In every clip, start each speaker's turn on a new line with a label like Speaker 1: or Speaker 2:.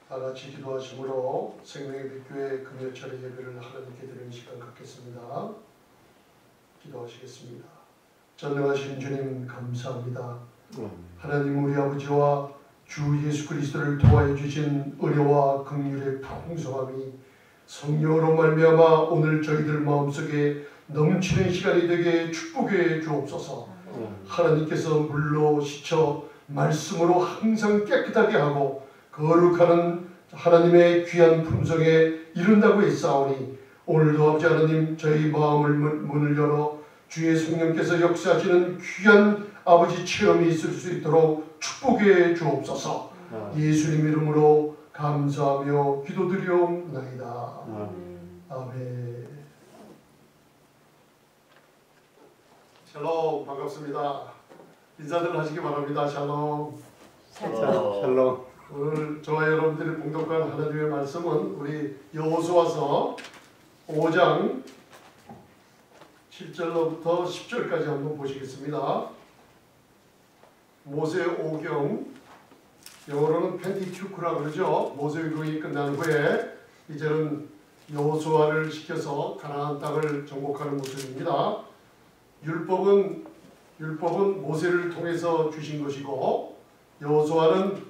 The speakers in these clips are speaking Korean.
Speaker 1: 다 같이 기도하심으로 생명의 빛교회 금요철의 예배를 하나님께 드리는 시간 갖겠습니다. 기도하시겠습니다. 전능하신 주님 감사합니다. 하나님 우리 아버지와 주 예수 그리스도를 통하여 주신 은혜와 긍휼의 풍성함이 성령으로 말미암아 오늘 저희들 마음속에 넘치는 시간이 되게 축복해 주옵소서. 하나님께서 물로 씻어 말씀으로 항상 깨끗하게 하고 거룩하는 하나님의 귀한 품성에 이른다고 했사오니 오늘도 아버지 하나님 저희 마음을 문을 열어 주의 성령께서 역사하시는 귀한 아버지 체험이 있을 수 있도록 축복해 주옵소서. 예수님 이름으로 감사하며 기도드리옵나이다. 아멘. 샬롬, 반갑습니다. 인사들 하시기 바랍니다. 샬롬.
Speaker 2: 샬롬.
Speaker 1: 오늘 저와 여러분들이 봉독한 하나님의 말씀은 우리 여호수아서 5장 7절로부터 10절까지 한번 보시겠습니다. 모세오경, 영어로는 펜티튜크라고 그러죠. 모세오경이 끝난 후에 이제는 여호수아를 시켜서 가나안 땅을 정복하는 모습입니다. 율법은 모세를 통해서 주신 것이고 여호수아는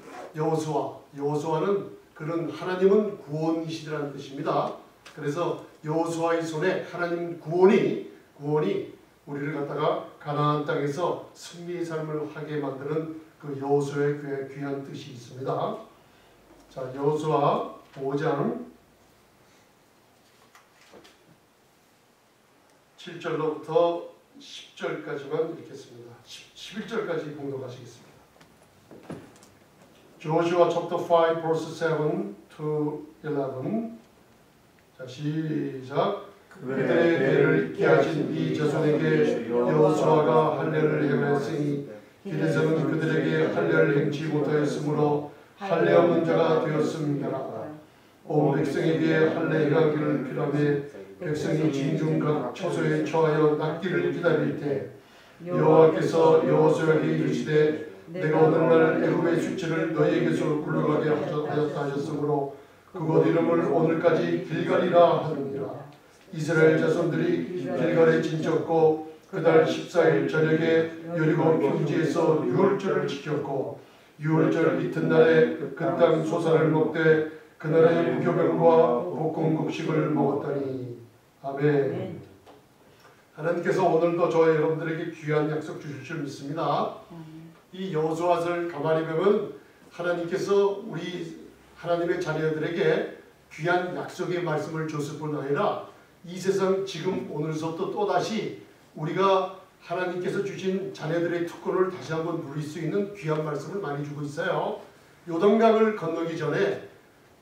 Speaker 1: 그런 하나님은 구원이시라는 뜻입니다. 그래서 여호수아의 손에 하나님 구원이 우리를 갖다가 가나안 땅에서 승리의 삶을 하게 만드는 그 여호수아의 귀한 뜻이 있습니다. 자, 여호수아 5장 7절로부터 10절까지만 읽겠습니다. 11절까지 봉독하시겠습니다. Joshua chapter 5 verse 7 to 11. 자, 시작. 그들의 배를 잊게 하신 이 자손에게 여호수아가 할례를 행하였으니 길에서는 그들에게 할례를 행치 못하였으므로 할례 없는 자가 되었습니다. 온 백성에게 할례 행하기를 필요하며 백성이 진중 각 처소에 처하여 낫기를 기다릴 때 여호와께서 여호수아에게 이르시되 내가 오늘날 애굽의 수치를 너희에게서 굴러가게 하였다 하셨으므로 그곳 이름을 오늘까지 길갈이라 하느니라. 이스라엘 자손들이 길갈에 진쳤고 그달 14일 저녁에 여리고 평지에서 유월절을 지켰고 유월절 이튿날에 그 땅 소산을 먹되 그날의 무교병과 볶음국식을 먹었더니. 아멘. 하나님께서 오늘도 저와 여러분들에게 귀한 약속 주실 줄 믿습니다. 이 여호수아서를 가만히 보면 하나님께서 우리 하나님의 자녀들에게 귀한 약속의 말씀을 줬을 뿐 아니라 이 세상 지금 오늘서부터 또다시 우리가 하나님께서 주신 자녀들의 특권을 다시 한번 누릴 수 있는 귀한 말씀을 많이 주고 있어요. 요단강을 건너기 전에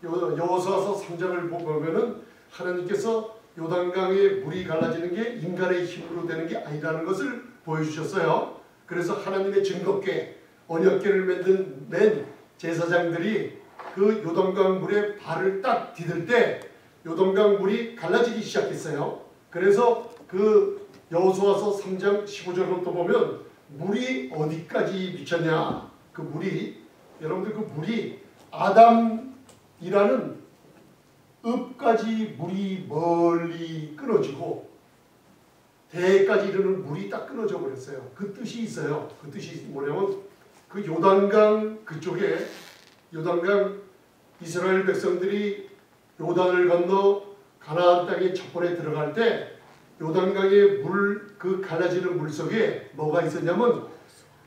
Speaker 1: 여호수아서 3장을 보면은 하나님께서 요단강의 물이 갈라지는 게 인간의 힘으로 되는 게 아니라는 것을 보여주셨어요. 그래서 하나님의 증거궤, 언약궤를 맨 제사장들이 그 요단강 물에 발을 딱 디딜 때 요단강 물이 갈라지기 시작했어요. 그래서 그 여호수아서 3장 15절부터 보면 물이 어디까지 미쳤냐. 그 물이 여러분들 그 물이 아담이라는 읍까지 물이 멀리 끊어지고 대까지 이르는 물이 딱 끊어져 버렸어요. 그 뜻이 있어요. 그 뜻이 뭐냐면 그 요단강 그쪽에 요단강 이스라엘 백성들이 요단을 건너 가나안 땅에 첫 번에 들어갈 때 요단강의 그 갈라지는 물 속에 뭐가 있었냐면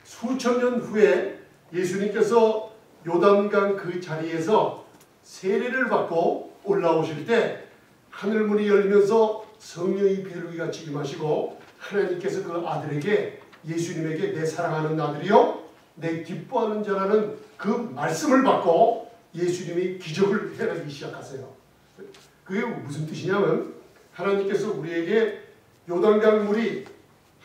Speaker 1: 수천 년 후에 예수님께서 요단강 그 자리에서 세례를 받고 올라오실 때 하늘문이 열리면서 성령이 비둘기 같이 임하시고 하나님께서 그 아들에게 예수님에게 내 사랑하는 아들이요 내 기뻐하는 자라는 그 말씀을 받고 예수님이 기적을 행하기 시작하세요. 그게 무슨 뜻이냐면 하나님께서 우리에게 요단강 물이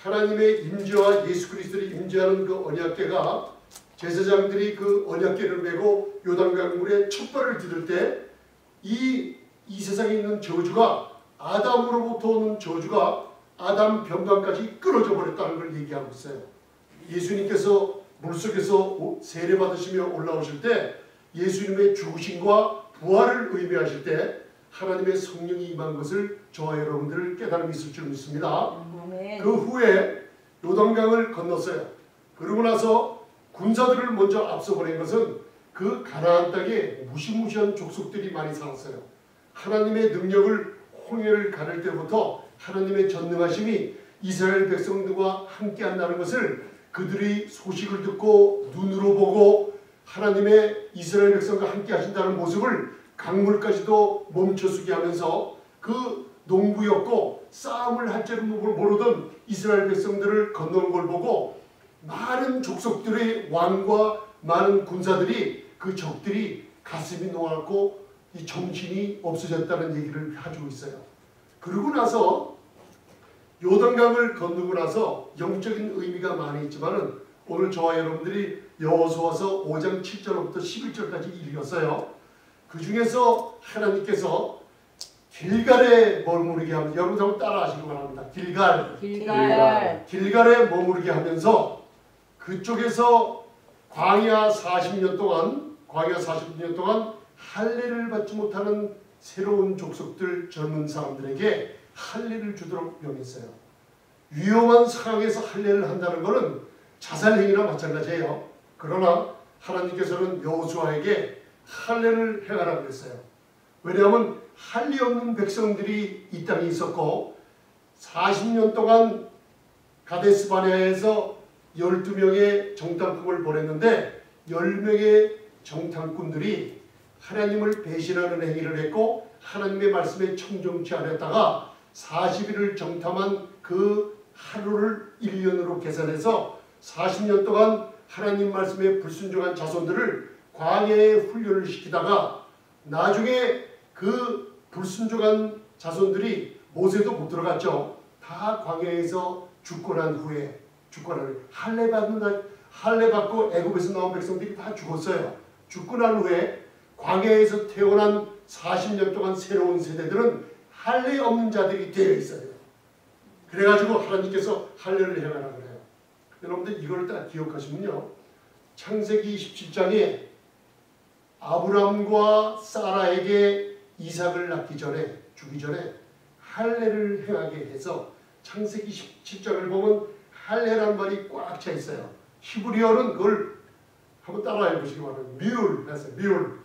Speaker 1: 하나님의 임재와 예수 그리스도를 임재하는 그 언약궤가 제사장들이 그 언약궤를 메고 요단강 물에 첫 발을 디딜 때 이 세상에 있는 저주가 아담으로부터 오는 저주가 아담 병강까지 끊어져 버렸다는 걸 얘기하고 있어요. 예수님께서 물속에서 세례 받으시며 올라오실 때 예수님의 죽으심과 부활을 의미하실 때 하나님의 성령이 임한 것을 저와 여러분들 깨달음이 있을 줄 믿습니다. 그 후에 요단강을 건넜어요. 그러고 나서 군사들을 먼저 앞서 보낸 것은 그 가나안 땅에 무시무시한 족속들이 많이 살았어요. 하나님의 능력을 홍해를 가를 때부터 하나님의 전능하심이 이스라엘 백성들과 함께 한다는 것을 그들이 소식을 듣고 눈으로 보고 하나님의 이스라엘 백성과 함께 하신다는 모습을 강물까지도 멈춰서게 하면서 그 농부였고 싸움을 할 줄은 모르던 이스라엘 백성들을 건너온 걸 보고 많은 족속들의 왕과 많은 군사들이 그 적들이 가슴이 놓았고 이 정신이 없어졌다는 얘기를 해주고 있어요. 그러고 나서 요단강을 건너고 나서 영적인 의미가 많이 있지만은 오늘 저와 여러분들이 여호수아서 5장 7절부터 11절까지 읽었어요. 그 중에서 하나님께서 길갈에 머무르게 하면서 여러분 한번 따라하시기 바랍니다. 길갈에 머무르게 하면서 그쪽에서 광야 40년 동안 할례를 받지 못하는 새로운 족속들 젊은 사람들에게 할례를 주도록 명했어요. 위험한 상황에서 할례를 한다는 것은 자살행위나 마찬가지예요. 그러나 하나님께서는 여호수아에게 할례를 행하라고 그랬어요. 왜냐하면 할례 없는 백성들이 이 땅에 있었고 40년 동안 가데스바네아에서 12명의 정탐꾼을 보냈는데 10명의 정탐꾼들이 하나님을 배신하는 행위를 했고 하나님의 말씀에 청정치 않았다가 40일을 정탐한 그 하루를 1년으로 계산해서 40년 동안 하나님 말씀에 불순종한 자손들을 광야에 훈련을 시키다가 나중에 그 불순종한 자손들이 모세도 못 들어갔죠. 다 광야에서 죽고 난 후에 할례 받고 애굽에서 나온 백성들이 다 죽었어요. 죽고 난 후에 광야에서 태어난 40년 동안 새로운 세대들은 할례 없는 자들이 되어 있어요. 그래가지고 하나님께서 할례를 행하라 그래요. 여러분들 이걸 딱 기억하시면요. 창세기 27장에 아브람과 사라에게 이삭을 낳기 전에 주기 전에 할례를 행하게 해서 창세기 17장을 보면 할례라는 말이 꽉 차 있어요. 히브리어는 그걸 한번 따라해 보시기 바랍니다.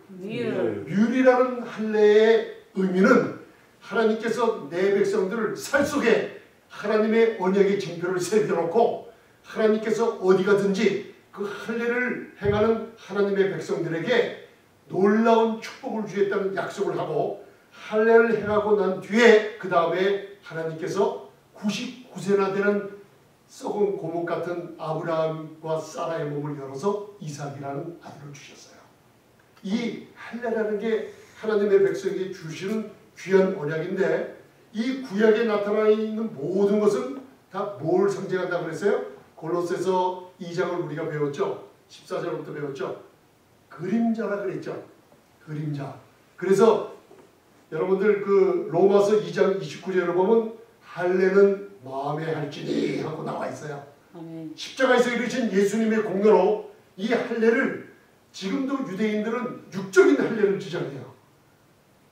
Speaker 1: 뮬이라는 할례의 의미는 하나님께서 내 백성들을 살 속에 하나님의 언약의 징표를 새겨놓고 하나님께서 어디 가든지 그 할례를 행하는 하나님의 백성들에게 놀라운 축복을 주겠다는 약속을 하고 할례를 행하고 난 뒤에 그 다음에 하나님께서 99세나 되는 썩은 고목 같은 아브라함과 사라의 몸을 열어서 이삭이라는 아들을 주셨어요. 이 할례라는 게 하나님의 백성에게 주시는 귀한 언약인데 이 구약에 나타나 있는 모든 것은 다 뭘 상징한다고 그랬어요? 골로새서 2장을 우리가 배웠죠. 14절부터 배웠죠. 그림자라 그랬죠. 그림자. 그래서 여러분들 그 로마서 2장 29절을 보면 할례는 마음에 할지니 하고 나와 있어요. 십자가에서 이루신 예수님의 공로로 이 할례를 지금도 유대인들은 육적인 할례를 주장해요.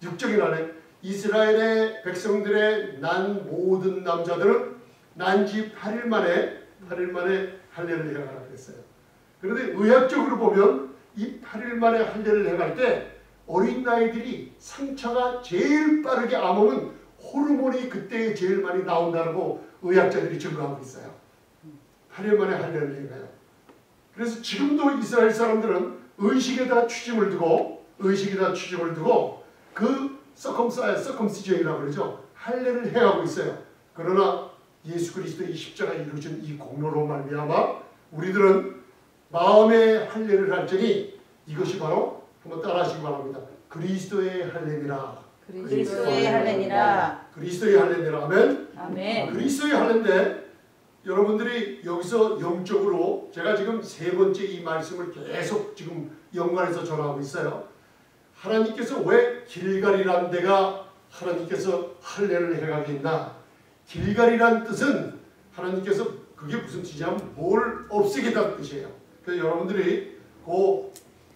Speaker 1: 육적인 할례. 이스라엘의 백성들의 난 모든 남자들은 난지 8일 만에 할례를 행하라 그랬어요. 그런데 의학적으로 보면 이 8일 만에 할례를 행할 때 어린 나이들이 상처가 제일 빠르게 암으면 호르몬이 그때 제일 많이 나온다고 의학자들이 증거하고 있어요. 8일 만에 할례를 행해요. 그래서 지금도 이스라엘 사람들은 의식에다 추짐을 두고 그 서컴시전이라고 그러죠. 할례를 행하고 있어요. 그러나 예수 그리스도의 십자가에 이루어진 이 공로로 말미암아 우리들은 마음의 할례를 할지니 이것이 바로 한번 따라하시기 바랍니다. 그리스도의 할례니라.
Speaker 3: 그리스도의 할례니라.
Speaker 1: 아멘.
Speaker 3: 아멘.
Speaker 1: 그리스도의 할례인데 여러분들이 여기서 영적으로 제가 지금 세 번째 이 말씀을 계속 지금 연관해서 전하고 있어요. 하나님께서 왜 길갈이라는 데가 하나님께서 할례를 행하게 했나? 길갈이란 뜻은 하나님께서 그게 무슨 뜻이냐면 뭘 없애겠다는 뜻이에요. 그래서 여러분들이 그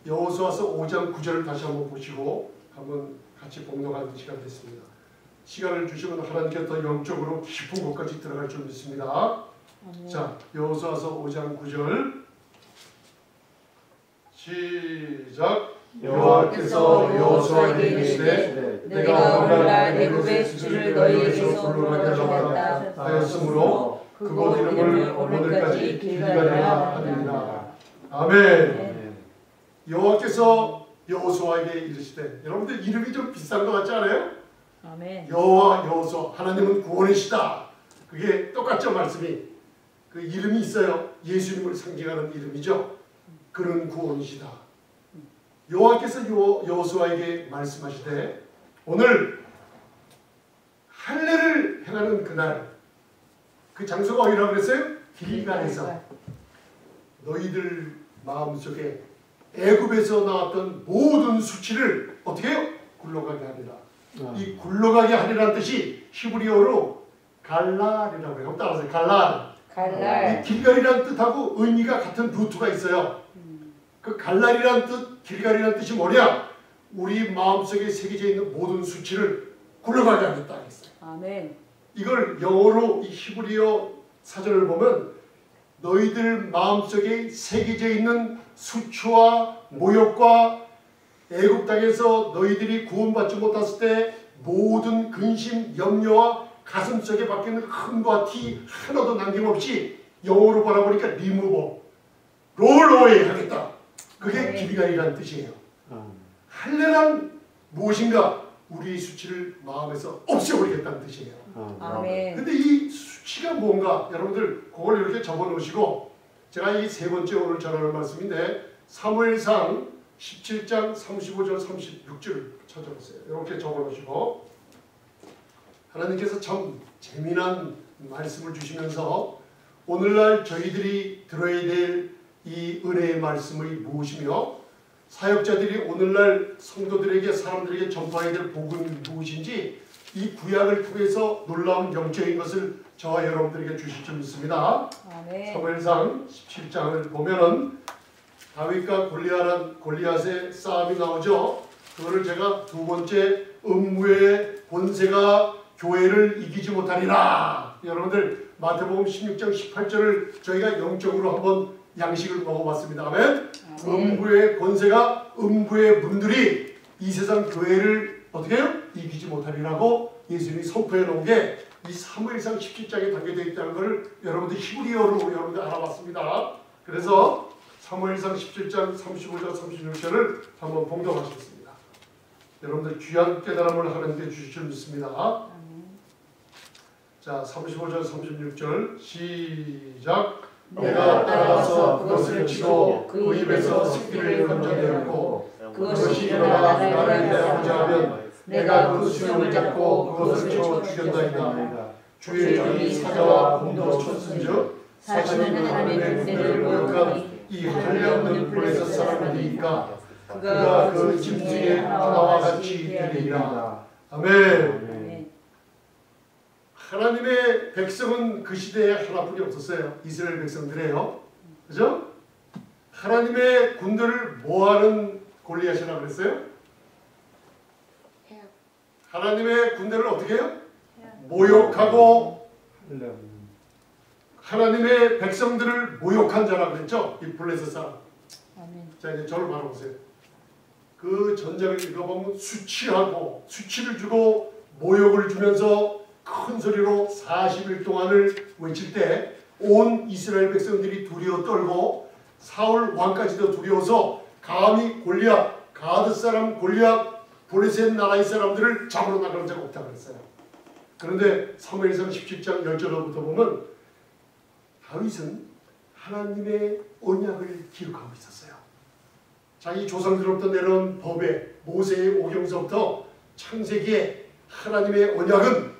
Speaker 1: 여호수아서 5장 9절을 다시 한번 보시고 한번 같이 봉독하는 시간 됐습니다. 시간을 주시면 하나님께 더 영적으로 깊은 곳까지 들어갈 줄 믿습니다. 자, 여호수아서 5장 9절 시작. 여호와께서 여호수아에게 이르시되 내가 오늘날 애굽의 수치를 너희에게서 불러내겠다 하였으므로 그곳 이름을 오늘까지 길갈이라 하느니라. 아멘. 여호와께서 여호수아에게 이르시되, 여러분들 이름이 좀 비싼 것 같지 않아요?
Speaker 3: 아멘.
Speaker 1: 여호와 여호수아, 하나님은 구원이시다. 그게 똑같죠, 말씀이. 그 이름이 있어요. 예수님을 상징하는 이름이죠. 그런 구원이시다. 여호와께서 여호수아에게 말씀하시되 오늘 할례를 행하는 그날, 그 장소가 어디라고 그랬어요? 길갈에서 너희들 마음속에 애굽에서 나왔던 모든 수치를 어떻게 해요? 굴러가게 하리라. 이 굴러가게 하리라는 뜻이 히브리어로 갈랄이라고 해요. 따라서 갈랄. 이 길갈이라는 뜻하고 의미가 같은 루트가 있어요. 그 갈랄이라는 뜻, 길갈이라는 뜻이 뭐냐? 우리 마음속에 새겨져 있는 모든 수치를 굴러가게 하겠다 했어요.
Speaker 3: 아멘.
Speaker 1: 이걸 영어로 이 히브리어 사전을 보면 너희들 마음속에 새겨져 있는 수치와 모욕과 애굽 땅에서 너희들이 구원받지 못했을 때 모든 근심, 염려와 가슴속에 박혀있는 흠과 티 하나도 남김없이 영어로 바라보니까 리무버, 롤어웨이 하겠다. 그게 길갈이라는 뜻이에요. 할례란 무엇인가? 우리의 수치를 마음에서 없애버리겠다는 뜻이에요.
Speaker 3: 아멘.
Speaker 1: 근데 이 수치가 뭔가 여러분들 그걸 이렇게 적어놓으시고, 제가 이 세 번째 오늘 전하는 말씀인데 사무엘상 17장 35절 36절을 찾아보세요. 이렇게 적어놓으시고, 하나님께서 참 재미난 말씀을 주시면서 오늘날 저희들이 들어야 될 이 은혜의 말씀이 무엇이며 사역자들이 오늘날 성도들에게, 사람들에게 전파해야 될 복음이 무엇인지 이 구약을 통해서 놀라운 영적인 것을 저와 여러분들에게 주실 줄 믿습니다.
Speaker 3: 아멘.
Speaker 1: 사무엘상 17장을 보면은 다윗과 골리앗의 싸움이 나오죠. 그거를 제가 두 번째, 음부의 권세가 교회를 이기지 못하리라. 여러분들 마태복음 16장 18절을 저희가 영적으로 한번 양식을 먹어봤습니다. 아멘. 음부의 권세가, 음부의 문들이 이 세상 교회를 어떻게 해요? 이기지 못하리라고 예수님이 선포해 놓은 게 이 사무엘상 17장에 담겨져 있다는 것을 여러분들 히브리어로 여러분들 알아봤습니다. 그래서 사무엘상 17장 35절 36절을 한번 봉독하셨습니다. 여러분들 귀한 깨달음을 하나님께 주실 줄 믿습니다. 자, 35절 36절 시작. 내가 따라가서 그것을 치고 그 입에서 새끼를 건져내었고 그것이 일어나 나를 대하고자 하면 내가 그 수염을 잡고 그것을 쳐 죽였나이다. 주의 종이 사자와 곰도 쳤은즉 사실은 하나님의 군대를 모욕한 이 할례 없는 블레셋 사람이니까 그가 그 짐승의 하나와 같이 되리라. 아멘. 하나님의 백성은 그 시대에 하나뿐이 없었어요. 이스라엘 백성들이에요. 그죠? 하나님의 군대를 뭐하는 골리앗이라고 그랬어요? 하나님의 군대를 어떻게 해요? 모욕하고 하나님의 백성들을 모욕한 자라고 그랬죠? 이 블레셋 사람. 자, 이제 저를 바라보세요. 그 전장을 읽어보면 수치하고 수치를 주고 모욕을 주면서 큰 소리로 40일 동안을 외칠 때 온 이스라엘 백성들이 두려워 떨고 사울 왕까지도 두려워서 감히 골리앗, 가드 사람 골리앗, 블레셋 나라의 사람들을 잡으러 나가는 자가 없다고 했어요. 그런데 사무엘상 17장 10절부터 보면 다윗은 하나님의 언약을 기록하고 있었어요. 자기 조상들로부터 내려온 법에 모세의 오경서부터 창세기에 하나님의 언약은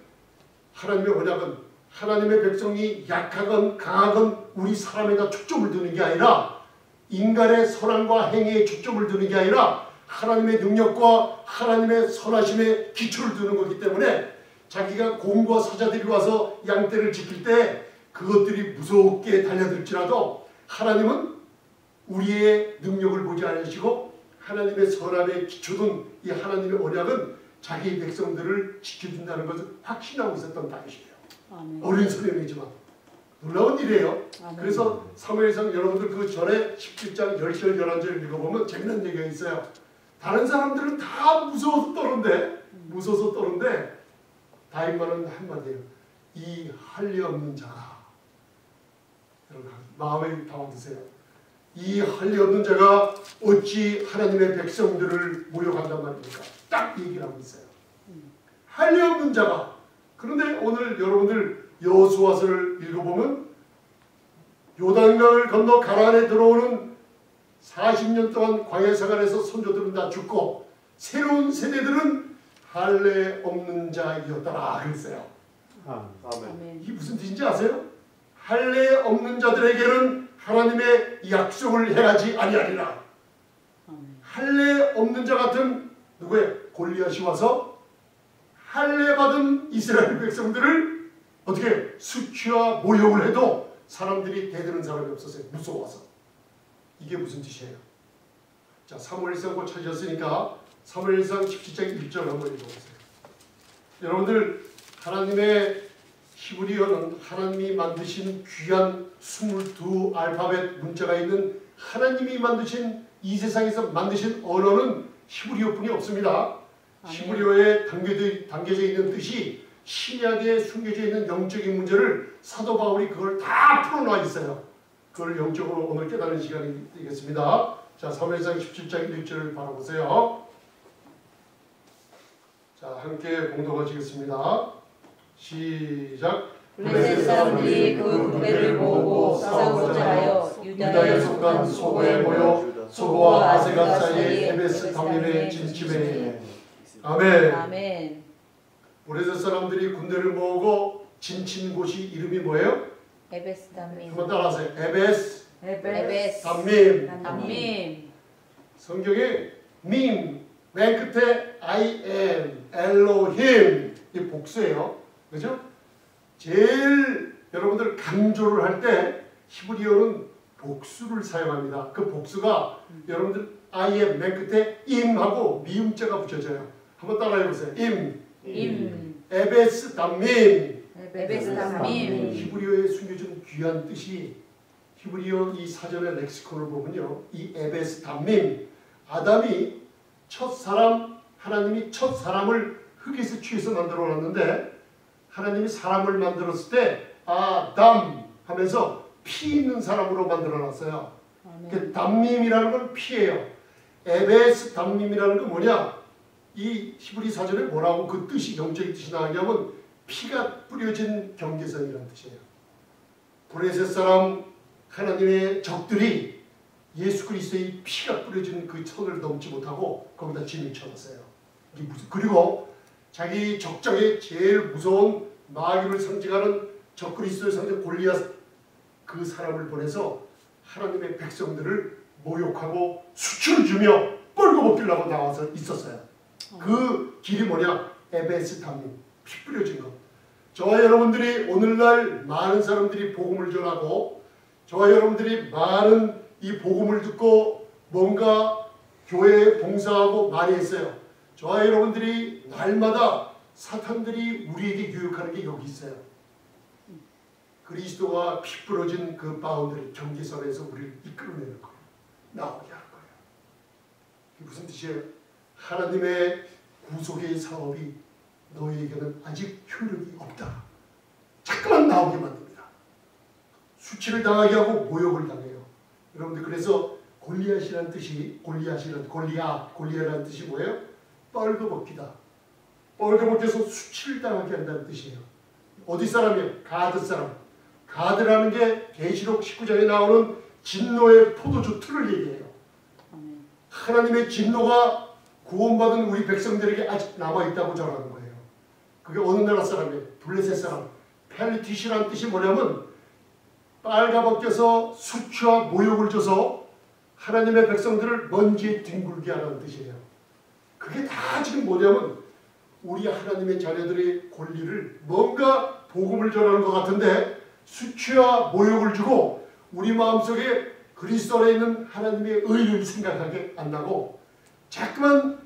Speaker 1: 하나님의 백성이 약하건 강하건 우리 사람에다 초점을 두는 게 아니라 인간의 선함과 행위에 초점을 두는 게 아니라 하나님의 능력과 하나님의 선하심에 기초를 두는 거기 때문에 자기가 곰과 사자들이 와서 양떼를 지킬 때 그것들이 무섭게 달려들지라도 하나님은 우리의 능력을 보지 않으시고 하나님의 선함에 기초된 이 하나님의 언약은 자기 백성들을 지켜준다는 것을 확신하고 있었던 다윗이에요.
Speaker 3: 아멘.
Speaker 1: 어린 소년이지만 놀라운 일이에요.
Speaker 3: 아멘.
Speaker 1: 그래서 사무엘상 여러분들 그 전에 17장 10절 11절 읽어보면 재미난 얘기가 있어요. 다른 사람들은 다 무서워서 떠는데 다윗만은 한마디예요. 이 할례 없는 자가, 여러분 마음에 담아두세요. 이 할례 없는 자가 어찌 하나님의 백성들을 모욕한단 말입니까? 딱 얘기를 하고 있어요. 할례 없는 자가. 그런데 오늘 여러분들 여호수아서를 읽어보면 요단강을 건너 가나안에 들어오는 40년 동안 광야 생활에서 선조들은 다 죽고 새로운 세대들은 할례 없는 자였더라 그랬어요.
Speaker 3: 아멘.
Speaker 1: 이게 무슨 뜻인지 아세요? 할례 없는 자들에게는 하나님의 약속을 행하지 아니하리라.
Speaker 3: 아멘.
Speaker 1: 할례 없는 자 같은 누구예요? 골리앗이 와서 할례 받은 이스라엘 백성들을 어떻게 수치와 모욕을 해도 사람들이 대드는 사람이 없었어요. 무서워서. 이게 무슨 뜻이에요? 자, 사무엘상 곧 찾으셨으니까 사무엘상 17장 1절 한번 읽어보세요. 여러분들 하나님의 히브리어는 하나님이 만드신 귀한 22 알파벳 문자가 있는 하나님이 만드신 이 세상에서 만드신 언어는 히브리어뿐이 없습니다. 히브리어에 담겨져 있는 뜻이 신약에 숨겨져 있는 영적인 문제를 사도 바울이 그걸 다 풀어놔 있어요. 그걸 영적으로 오늘 깨닫는 시간이 되겠습니다. 자, 사무엘상 17장 1절을 바라보세요. 자, 함께 봉독하시겠습니다. 시작.
Speaker 3: 블레셋 사람들이 그 군대를 모으고 싸우고자 하여 유다에 속한 소고에 모여
Speaker 1: 소고와 아세가 사이에 에베스 담임에 진침해. 아멘.
Speaker 3: 아멘.
Speaker 1: 블레셋 사람들이 군대를 모으고 진친 곳이 이름이 뭐예요?
Speaker 3: 에베스 담임.
Speaker 1: 한번 따라하세요. 에베스
Speaker 3: 에베스
Speaker 1: 담임.
Speaker 3: 담임.
Speaker 1: 성경에 밈, 맨 끝에 I am, 엘로힘 이 복수예요. 그죠? 제일 여러분들 강조를 할 때 히브리어는 복수를 사용합니다. 그 복수가 여러분들 I am 맨 끝에 임하고 미음자가 붙여져요. 한번 따라해보세요.
Speaker 3: 임.
Speaker 1: 에베스 담임.
Speaker 3: 에베스 담임.
Speaker 1: 히브리어에 숨겨진 귀한 뜻이 히브리어 이 사전의 렉시콘을 보면요. 이 에베스 담임, 아담이 첫사람, 하나님이 첫사람을 흙에서 취해서 만들어 놨는데 하나님이 사람을 만들었을 때 아담 하면서 피 있는 사람으로 만들어 놨어요. 그 담밈이라는 건 피예요. 에베스 담밈이라는 건 뭐냐? 이 히브리 사전에 뭐라고 그 뜻이 영적인 뜻이 나오냐면 피가 뿌려진 경계선이라는 뜻이에요. 블레셋 사람 하나님의 적들이 예수 그리스도의 피가 뿌려진 그 선을 넘지 못하고 거기다 진을 쳐놨어요. 이게 무슨, 그리고 자기 적장에 제일 무서운 마귀를 상징하는 적 그리스도의 상징 골리앗 그 사람을 보내서 하나님의 백성들을 모욕하고 수치를 주며 뻘거벗기려고 나와서 있었어요. 그 길이 뭐냐? 에베스 담임, 피 뿌려진 것. 저와 여러분들이 오늘날 많은 사람들이 복음을 전하고 저와 여러분들이 많은 이 복음을 듣고 뭔가 교회에 봉사하고 많이 했어요. 저와 여러분들이 날마다 사탄들이 우리에게 유혹하는 게 여기 있어요. 그리스도가 피 부러진 그 바운드리 경계선에서 우리를 이끌어내는 거예요. 나오게 하는 거예요. 이게 무슨 뜻이에요? 하나님의 구속의 사업이 너희에게는 아직 효력이 없다. 자꾸만 나오게 만듭니다. 수치를 당하게 하고 모욕을 당해요. 여러분들 그래서 골리앗이라는 뜻이 골리앗이라는 뜻이 뭐예요? 뻘거벗기다. 뻘거벗겨서 수치를 당하게 한다는 뜻이에요. 어디 사람이에요? 가드 사람. 가드라는 게 계시록 19장에 나오는 진노의 포도주 틀을 얘기해요. 하나님의 진노가 구원받은 우리 백성들에게 아직 남아있다고 전하는 거예요. 그게 어느 나라 사람이에요? 블레셋 사람. 펠리티시라는 뜻이 뭐냐면 빨가벗겨서 수치와 모욕을 줘서 하나님의 백성들을 먼지에 뒹굴게 하는 뜻이에요. 그게 다 지금 뭐냐면 우리 하나님의 자녀들의 권리를 뭔가 복음을 전하는 것 같은데 수치와 모욕을 주고 우리 마음속에 그리스도 안에 있는 하나님의 의를 생각하게 안 나고 자꾸만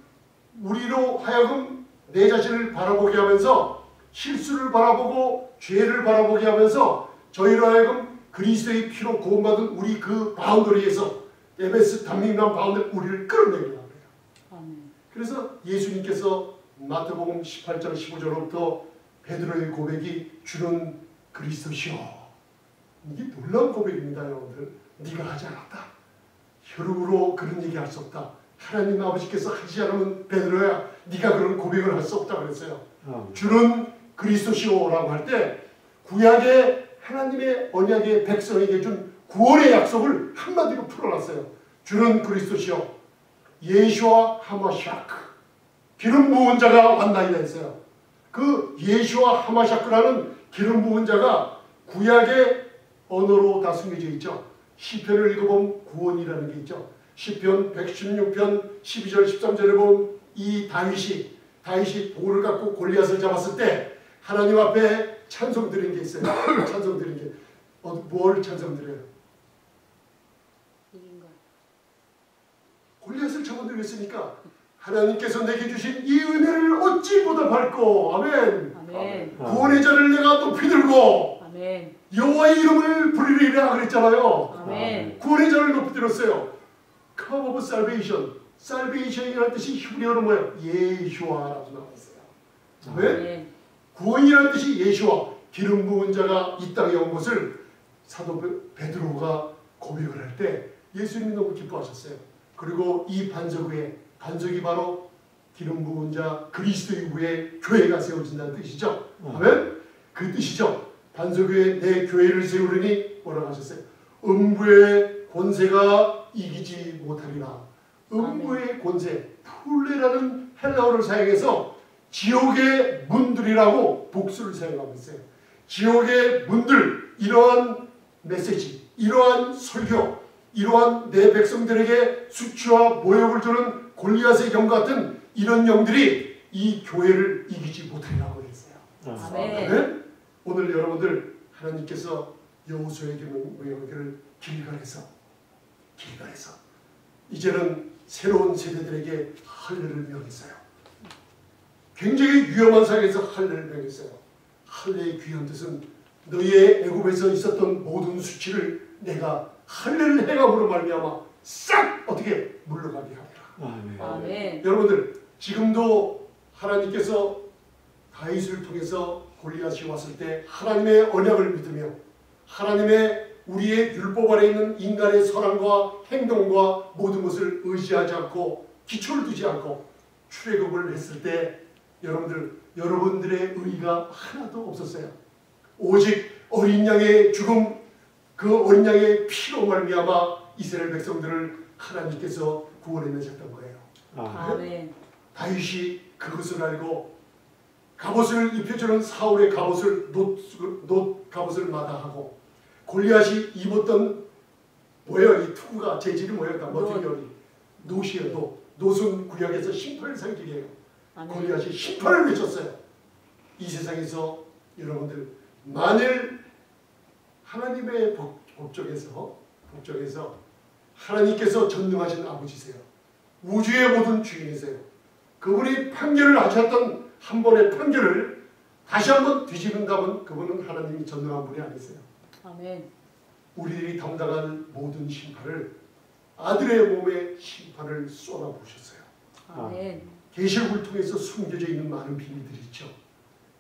Speaker 1: 우리로 하여금 내 자신을 바라보게 하면서 실수를 바라보고 죄를 바라보게 하면서 저희로 하여금 그리스도의 피로 구원받은 우리 그 바운더리에서 에베스 단민만 바운더리 우리를 끌어내려고 합니다. 그래서 예수님께서 마태복음 18장 15절로부터 베드로의 고백이 주는 그리스도시오. 이게 놀라운 고백입니다. 여러분들. 네가 하지 않았다. 혈육으로 그런 얘기 할 수 없다. 하나님 아버지께서 하지 않으면 베드로야 네가 그런 고백을 할 수 없다 그랬어요. 주는 그리스도시오라고 할 때 구약의 하나님의 언약의 백성에게 준 구원의 약속을 한마디로 풀어놨어요. 주는 그리스도시오. 예수와 하마샤크 기름 부은 자가 왔나이다 했어요. 그 예수와 하마샤크라는 기름 부은 자가 구약의 언어로 다 숨겨져 있죠. 시편을 읽어보면 구원이라는 게 있죠. 시편 116편 12절 13절에 보면 이 다윗이 돌을 갖고 골리앗을 잡았을 때 하나님 앞에 찬송 드린 게 있어요. 찬송 드린 게 뭘 찬송 드려요? 골리앗을 잡아들였으니까 하나님께서 내게 주신 이 은혜를 어찌 보답할꼬. 아멘.
Speaker 3: 아멘.
Speaker 1: 구원의 자를 내가 높이 들고
Speaker 3: 아멘.
Speaker 1: 여호와의 이름을 부르리라 그랬잖아요.
Speaker 3: 아멘.
Speaker 1: 구원의 자를 높이 들었어요. Come of salvation. salvation이라는 뜻이 히브리어로 뭐예요? 예수아라고 나와 있어요. 아멘. 구원이라는 뜻이 예수아. 기름 부은 자가 이 땅에 온 것을 사도 베드로가 고백을 할 때 예수님이 너무 기뻐하셨어요. 그리고 이 반석 위에, 반석이 바로 기름 부은 자 그리스도의 위에 교회가 세워진다는 뜻이죠. 아멘. 그 뜻이죠. 반석 위에 내 교회를 세우려니 뭐라고 하셨어요? 음부의 권세가 이기지 못하리라. 음부의 권세, 풀레라는 헬라어를 사용해서 지옥의 문들이라고 복수를 사용하고 있어요. 지옥의 문들, 이러한 메시지, 이러한 설교, 이러한 내 백성들에게 수치와 모욕을 주는 골리앗의 영 같은 이런 영들이 이 교회를 이기지 못하리라고 했어요.
Speaker 3: 아멘.
Speaker 1: 오늘 여러분들 하나님께서 여호수아에게 명하기를 길갈에서 이제는 새로운 세대들에게 할례를 명했어요. 굉장히 위험한 상황에서 할례를 명했어요. 할례의 귀한 뜻은 너희의 애굽에서 있었던 모든 수치를 내가 할례를 행함으로 말미암아 싹 어떻게 물러가게 하리라.
Speaker 3: 아멘.
Speaker 1: 여러분들 지금도 하나님께서 다윗을 통해서 골리앗이 왔을 때 하나님의 언약을 믿으며 하나님의 우리의 율법 아래 있는 인간의 선함과 행동과 모든 것을 의지하지 않고 기초를 두지 않고 출애굽을 했을 때 여러분들의 의의가 하나도 없었어요. 오직 어린 양의 죽음, 그 어린 양의 피로 말미암아 이스라엘 백성들을 하나님께서 구원해내셨던 거예요.
Speaker 3: 아멘.
Speaker 1: 다윗이 그것을 알고 갑옷을 입혀주는 사울의 갑옷을 놋 갑옷을 마다하고 골리앗이 입었던 뭐예요? 이 투구가 재질이 뭐예요? 놋이에요. 놋은 구약에서 심판을 상징해요. 골리앗이 심판을 외쳤어요. 이 세상에서 여러분들 만일 하나님의 법정에서 하나님께서 전능하신 아버지세요. 우주의 모든 주인이세요. 그분이 판결을 하셨던 한 번의 판결을 다시 한번 뒤집은다면 그분은 하나님이 전능한 분이 아니세요.
Speaker 3: 아멘.
Speaker 1: 우리들이 담당할 모든 심판을 아들의 몸에 심판을 쏟아부으셨어요.
Speaker 3: 아멘.
Speaker 1: 계시록을 통해서 숨겨져 있는 많은 비밀들이 있죠.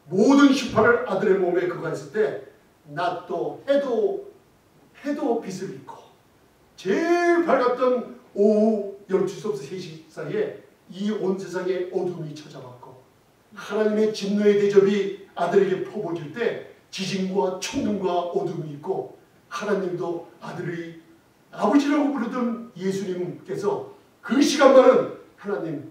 Speaker 1: 모든 심판을 아들의 몸에 그가 했을 때 낮도 해도 빛을 잃고 제일 밝았던 오후 12시부터 3시 사이에 이 온 세상에 어둠이 찾아왔고 하나님의 진노의 대접이 아들에게 퍼부어질 때 지진과 천둥과 어둠이 있고 하나님도 아들의 아버지라고 부르던 예수님께서 그 시간만은 하나님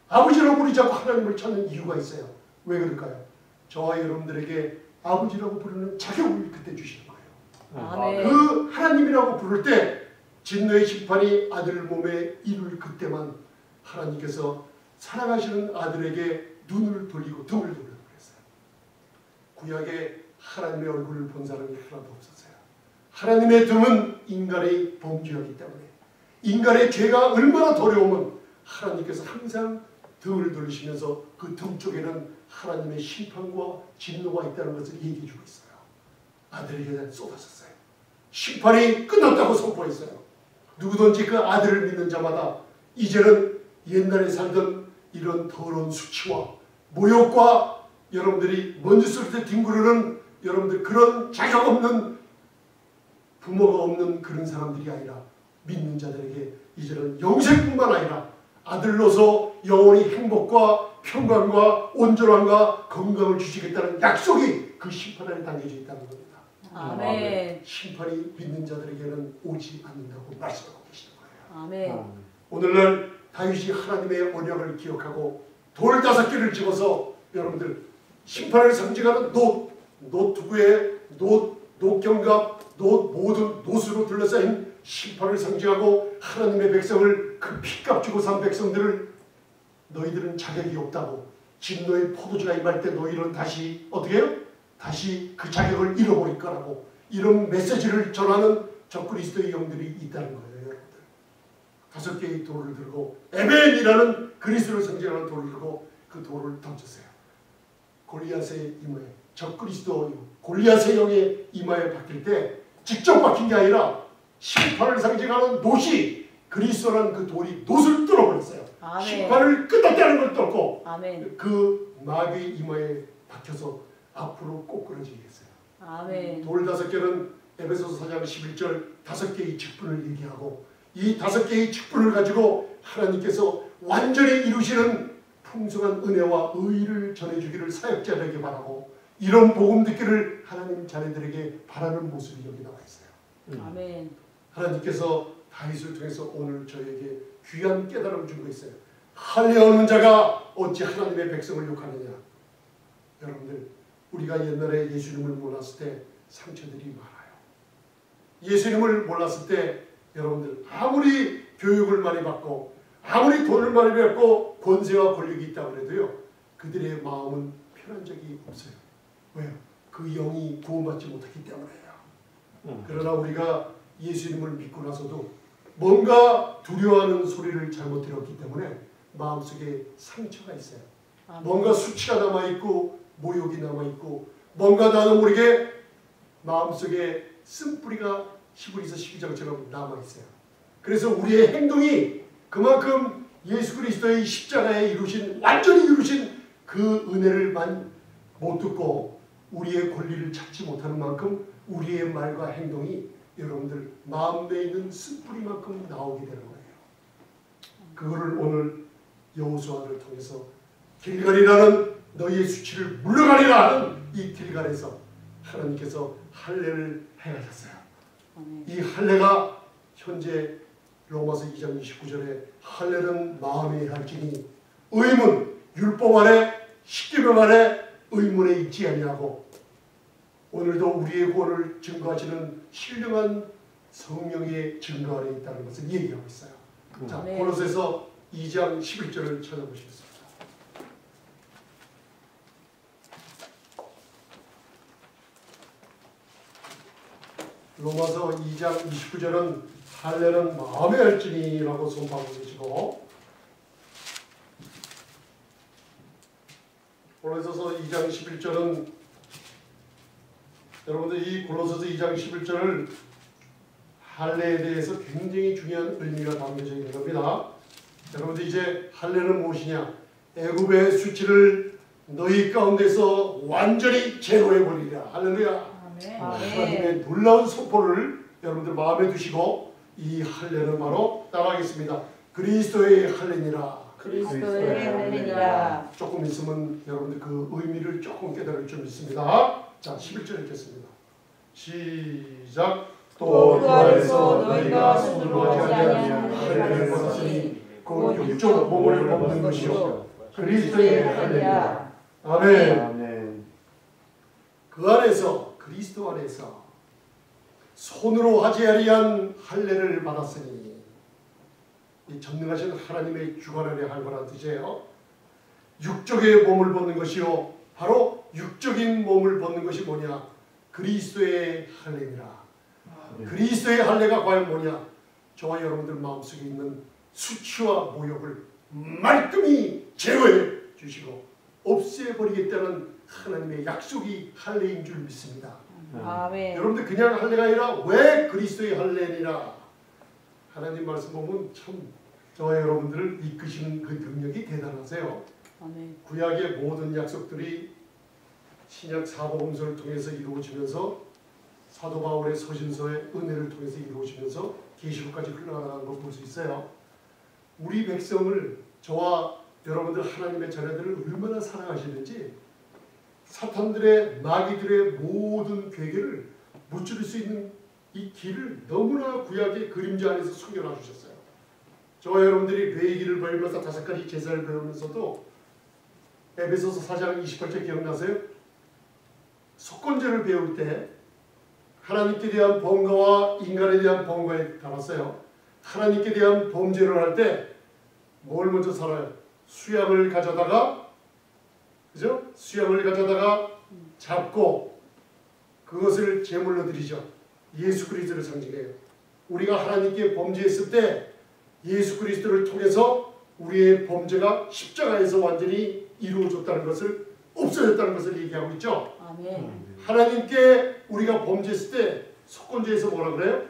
Speaker 1: 아버지라고 부르지 않고 하나님을 찾는 이유가 있어요. 왜 그럴까요? 저와 여러분들에게 아버지라고 부르는 자격을 그때 주시는 거예요.
Speaker 3: 아멘.
Speaker 1: 그 하나님이라고 부를 때 진노의 심판이 아들 몸에 이룰 그때만 하나님께서 사랑하시는 아들에게 눈을 돌리고 등을 돌리고 그랬어요. 구약에 하나님의 얼굴을 본 사람이 하나도 없었어요. 하나님의 등은 인간의 범죄였기 때문에 인간의 죄가 얼마나 더러우면 하나님께서 항상 등을 돌리시면서 그 등 쪽에는 하나님의 심판과 진노가 있다는 것을 얘기해 주고 있어요. 아들에게 쏟아졌어요. 심판이 끝났다고 선포했어요. 누구든지 그 아들을 믿는 자마다 이제는 옛날에 살던 이런 더러운 수치와 모욕과 여러분들이 먼지 쏠 때 뒹구르는 여러분들 그런 자격 없는 부모가 없는 그런 사람들이 아니라 믿는 자들에게 이제는 영생뿐만 아니라 아들로서 영원히 행복과 평강과 온전함과 건강을 주시겠다는 약속이 그 심판 안에 담겨져 있다는 겁니다.
Speaker 3: 아멘.
Speaker 1: 심판이 믿는 자들에게는 오지 않는다고 말씀하고 계시는 거예요.
Speaker 3: 아멘.
Speaker 1: 오늘날 다윗이 하나님의 언약을 기억하고 돌 5개를 집어서 여러분들 심판을 상징하는 놋 두구에 놋 경갑, 모든 놋으로 둘러싸인 심판을 상징하고 하나님의 백성을 그 피값 주고 산 백성들을 너희들은 자격이 없다고 진노의 포도주가 임할 때 너희는 다시 어떻게 해요? 다시 그 자격을 잃어버릴 거라고 이런 메시지를 전하는 적그리스도의 영들이 있다는 거예요. 여러분들 5개의 돌을 들고 에벤이라는 그리스도를 상징하는 돌을 들고 그 돌을 던졌어요. 골리앗의 이마에 적그리스도 골리앗의 영의 이마에 박힐 때 직접 박힌 게 아니라 심판을 상징하는 놋이 그리스도라는 그 돌이 놋을 뚫어버렸어요.
Speaker 3: 아멘.
Speaker 1: 심판을 끝났다는 걸 뚫고
Speaker 3: 아멘.
Speaker 1: 그 마귀의 이마에 박혀서 앞으로 꼬꾸라지게 했어요.
Speaker 3: 아멘.
Speaker 1: 돌 5개는 에베소서 4장 11절 5개의 직분을 얘기하고 이 5개의 직분을 가지고 하나님께서 완전히 이루시는 풍성한 은혜와 의를 전해주기를 사역자들에게 바라고 이런 복음 듣기를 하나님 자녀들에게 바라는 모습이 여기 나와 있어요.
Speaker 3: 아멘.
Speaker 1: 하나님께서 다윗을 통해서 오늘 저에게 귀한 깨달음을 주고 있어요. 할례하는 자가 어찌 하나님의 백성을 욕하느냐. 여러분들 우리가 옛날에 예수님을 몰랐을 때 상처들이 많아요. 예수님을 몰랐을 때 여러분들 아무리 교육을 많이 받고 아무리 돈을 많이 받고 권세와 권력이 있다고 해도요. 그들의 마음은 편한 적이 없어요. 왜요? 그 영이 구원받지 못했기 때문에요. 그러나 우리가 예수님을 믿고 나서도 뭔가 두려워하는 소리를 잘못 들었기 때문에 마음속에 상처가 있어요. 뭔가 수치가 남아있고 모욕이 남아있고 뭔가 나도 모르게 마음속에 쓴뿌리가 히브리서 12장처럼 남아있어요. 그래서 우리의 행동이 그만큼 예수 그리스도의 십자가에 이루신 완전히 이루신 그 은혜를만 못 듣고 우리의 권리를 찾지 못하는 만큼 우리의 말과 행동이 여러분들 마음에 있는 쓴뿌리만큼 나오게 되는 거예요. 그거를 오늘 여호수아를 통해서 길갈이라는 너희의 수치를 물러가리라 하는 이 길갈에서 하나님께서 할례를 행하셨어요. 이 할례가 현재 로마서 2장 29절에 할례는 마음에 할지니 의문 율법 아래 십계명 아래 의문에 있지 아니하고 오늘도 우리의 구원을 증거하시는 신령한 성령의 증거 아래 있다는 것을 얘기하고 있어요. 자, 골로새서 2장 11절을 찾아보시겠습니다. 로마서 2장 29절은 할례는 마음에 할지니라고 선포하고 계시고 골로새서 2장 11절은 여러분들 이 골로새서 2장 11절을 할례에 대해서 굉장히 중요한 의미가 담겨져 있는 겁니다. 여러분들 이제 할례는 무엇이냐? 애굽의 수치를 너희 가운데서 완전히 제거해버리리라. 할렐루야. 하나님의 놀라운 선포를 여러분들 마음에 두시고 이 할례는 바로 따라하겠습니다. 그리스도의 할례니라.
Speaker 3: 그리스도의 할례니라.
Speaker 1: 조금 있으면 여러분들 그 의미를 조금 깨달을 줄 믿습니다. 자, 11절 읽겠습니다. 시작.
Speaker 3: 또 그 안에서 너희가 손으로 하지 아니하는 할례를 받았으니 곧 육적 몸을 먹는 것이요 그리스도의 할례니라.
Speaker 1: 아멘. 그 안에서 그리스도 안에서 손으로 하지 아니한 할례를 받았으니 이 전능하신 하나님의 주관 아래 할거란 뜻이에요. 육적의 몸을 벗는 것이요 바로 육적인 몸을 벗는 것이 뭐냐? 그리스도의 할례니라. 그리스도의 할례가 과연 뭐냐? 저와 여러분들 마음속에 있는 수치와 모욕을 말끔히 제거해 주시고 없애버리겠다는 하나님의 약속이 할례인 줄 믿습니다.
Speaker 3: 아멘.
Speaker 1: 여러분들 그냥 할례가 아니라 왜 그리스도의 할례니라. 하나님 말씀 보면 참 저와 여러분들을 이끄시는 그 능력이 대단하세요.
Speaker 3: 아멘.
Speaker 1: 구약의 모든 약속들이 신약 사복음서를 통해서 이루어지면서 사도 바울의 서신서의 은혜를 통해서 이루어지면서 계시록까지 흘러가는 걸 볼 수 있어요. 우리 백성을, 저와 여러분들 하나님의 자녀들을 얼마나 사랑하시는지 사탄들의 마귀들의 모든 괴계를 무찌를 수 있는 이 길을 너무나 구약의 그림자 안에서 숨겨놔 주셨어요. 저와 여러분들이 레위기를 배우면서 5가지 제사를 배우면서도 에베소서 4장 28절 기억나세요? 속건제를 배울 때 하나님께 대한 범과와 인간에 대한 범과에 달았어요. 하나님께 대한 범죄를 할 때 뭘 먼저 살아요? 수양을 가져다가, 그죠? 수양을 가져다가 잡고 그것을 제물로 드리죠. 예수 그리스도를 상징해요. 우리가 하나님께 범죄했을 때 예수 그리스도를 통해서 우리의 범죄가 십자가에서 완전히 이루어졌다는 것을, 없어졌다는 것을 얘기하고 있죠.
Speaker 3: 아멘.
Speaker 1: 하나님께 우리가 범죄했을 때 속건제에서 뭐라 그래요?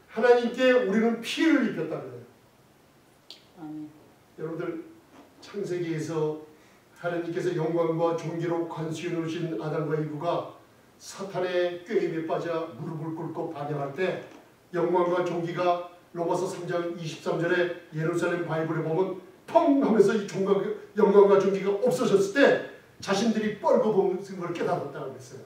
Speaker 1: 하나님께 우리는 피해를 입혔다 그래요.
Speaker 3: 아멘.
Speaker 1: 여러분들 창세기에서 하나님께서 영광과 존귀로 관수해 놓으신 아담과 이브가 사탄의 꾀임에 빠져 무릎을 꿇고 반역할 때 영광과 존귀가 로마서 3장 23절에 예루살렘 바이블에 보면 펑 하면서 이 영광과 존귀가 없어졌을 때 자신들이 뻘거벗은 걸 깨달았다고 그랬어요.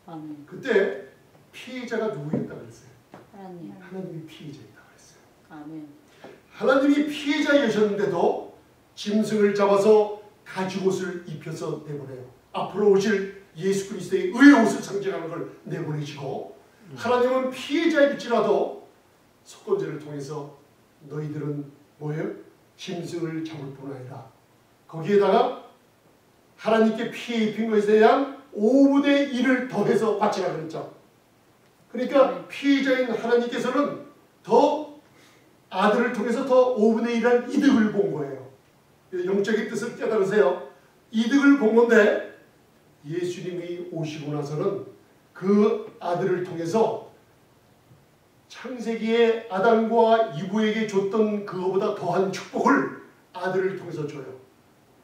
Speaker 3: 아멘.
Speaker 1: 그때 피해자가 누구였다고 그랬어요?
Speaker 3: 하나님.
Speaker 1: 하나님이 피해자였다고 그랬어요.
Speaker 3: 아멘.
Speaker 1: 하나님이 피해자이셨는데도 짐승을 잡아서 가죽옷을 입혀서 내보내요. 앞으로 오실 예수 그리스도의 의의 옷을 상징하는 걸 내보내시고 하나님은 피해자일지라도 속건제를 통해서 너희들은 뭐예요? 짐승을 잡을 뿐 아니라 거기에다가 하나님께 피해 입힌 것에 대한 5분의 1을 더해서 바치라 그랬죠. 그러니까 피해자인 하나님께서는 더 아들을 통해서 더 5분의 1한 이득을 본 거예요. 영적인 뜻을 깨달으세요. 이득을 본 건데 예수님이 오시고 나서는 그 아들을 통해서 창세기에 아담과 이브에게 줬던 그거보다 더한 축복을 아들을 통해서 줘요.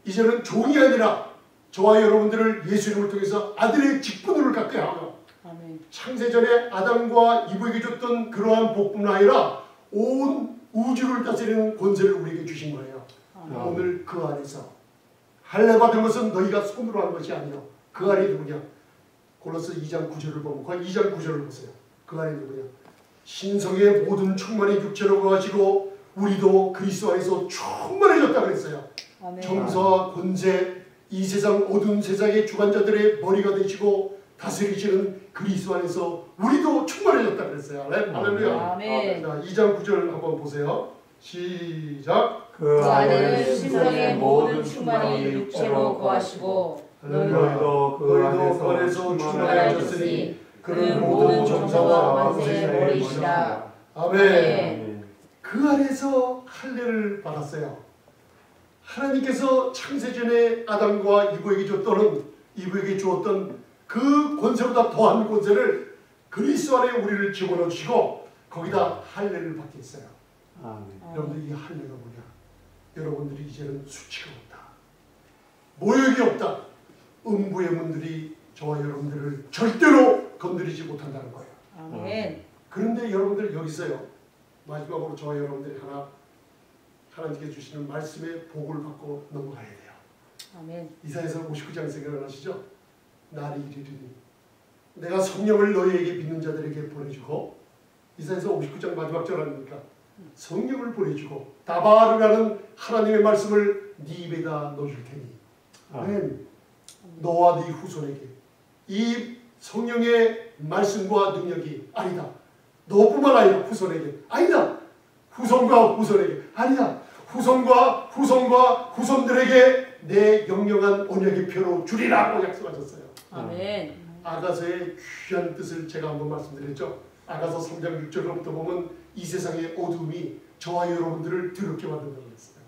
Speaker 1: 이제는 종이 아니라 저와 여러분들을 예수님을 통해서 아들의 직분을 갖게 하고
Speaker 3: 아멘.
Speaker 1: 창세전에 아담과 이브에게 줬던 그러한 복뿐 아니라 온 우주를 다스리는 권세를 우리에게 주신 거예요. 오늘 그 안에서 할례 받은 것은 너희가 손으로 한 것이 아니요. 그 안에 누구냐? 골로새 2장 9절을 보면 그 2장 9절을 보세요. 그 안에 누구냐? 신성의 모든 충만의 육체로 거하시고 우리도 그리스도 안에서 충만해졌다 그랬어요.
Speaker 3: 아멘.
Speaker 1: 정사와 권세, 이 세상 어두운 세상의 주관자들의 머리가 되시고 다스리시는 그리스도 안에서 우리도 충만해졌다 그랬어요. 할렐루야.
Speaker 3: 아멘.
Speaker 1: 자, 2장 9절 한번 보세요. 시작.
Speaker 3: 그 안에는 신성의 모든 충만이 육체로 거하시고
Speaker 2: 너희도 그 안에서
Speaker 3: 충만하였으니 그는 모든 정사와 권세의 머리이시라.
Speaker 1: 아멘. 그 안에서 할례를 받았어요. 하나님께서 창세전에 아담과 이브에게 주었던 그 권세보다 더한 권세를 그리스도 안에 우리를 집어넣어 주시고 거기다 할례를 받게 했어요. 여러분들 이 할례가 뭐냐? 여러분들이 이제는 수치가 없다. 모욕이 없다. 음부의 문들이 저와 여러분들을 절대로 건드리지 못한다는 거예요.
Speaker 3: 아멘.
Speaker 1: 그런데 여러분들 여기서요. 마지막으로 저와 여러분들이 하나님께 주시는 말씀의 복을 받고 넘어가야 돼요.
Speaker 3: 아멘.
Speaker 1: 이사야서 59장 생각나시죠? 날이 이르리니 내가 성령을 너희에게 믿는 자들에게 보내주고 이사야서 59장 마지막 절 아닙니까? 성령을 보내주고 다바르라는 하나님의 말씀을 네 입에다 넣어줄 테니 아멘. 너와 네 후손에게 이 성령의 말씀과 능력이 아니다. 너뿐만 아니라 후손에게 아니다. 후손과 후손에게 아니다. 후손과 후손과 후손들에게 내 영영한 언약의 표로 주리라고 약속하셨어요.
Speaker 3: 아멘.
Speaker 1: 아가서의 귀한 뜻을 제가 한번 말씀드렸죠. 아가서 3장 6절부터 보면 이 세상의 어둠이 저와 여러분들을 더럽게 만든다고 했어요.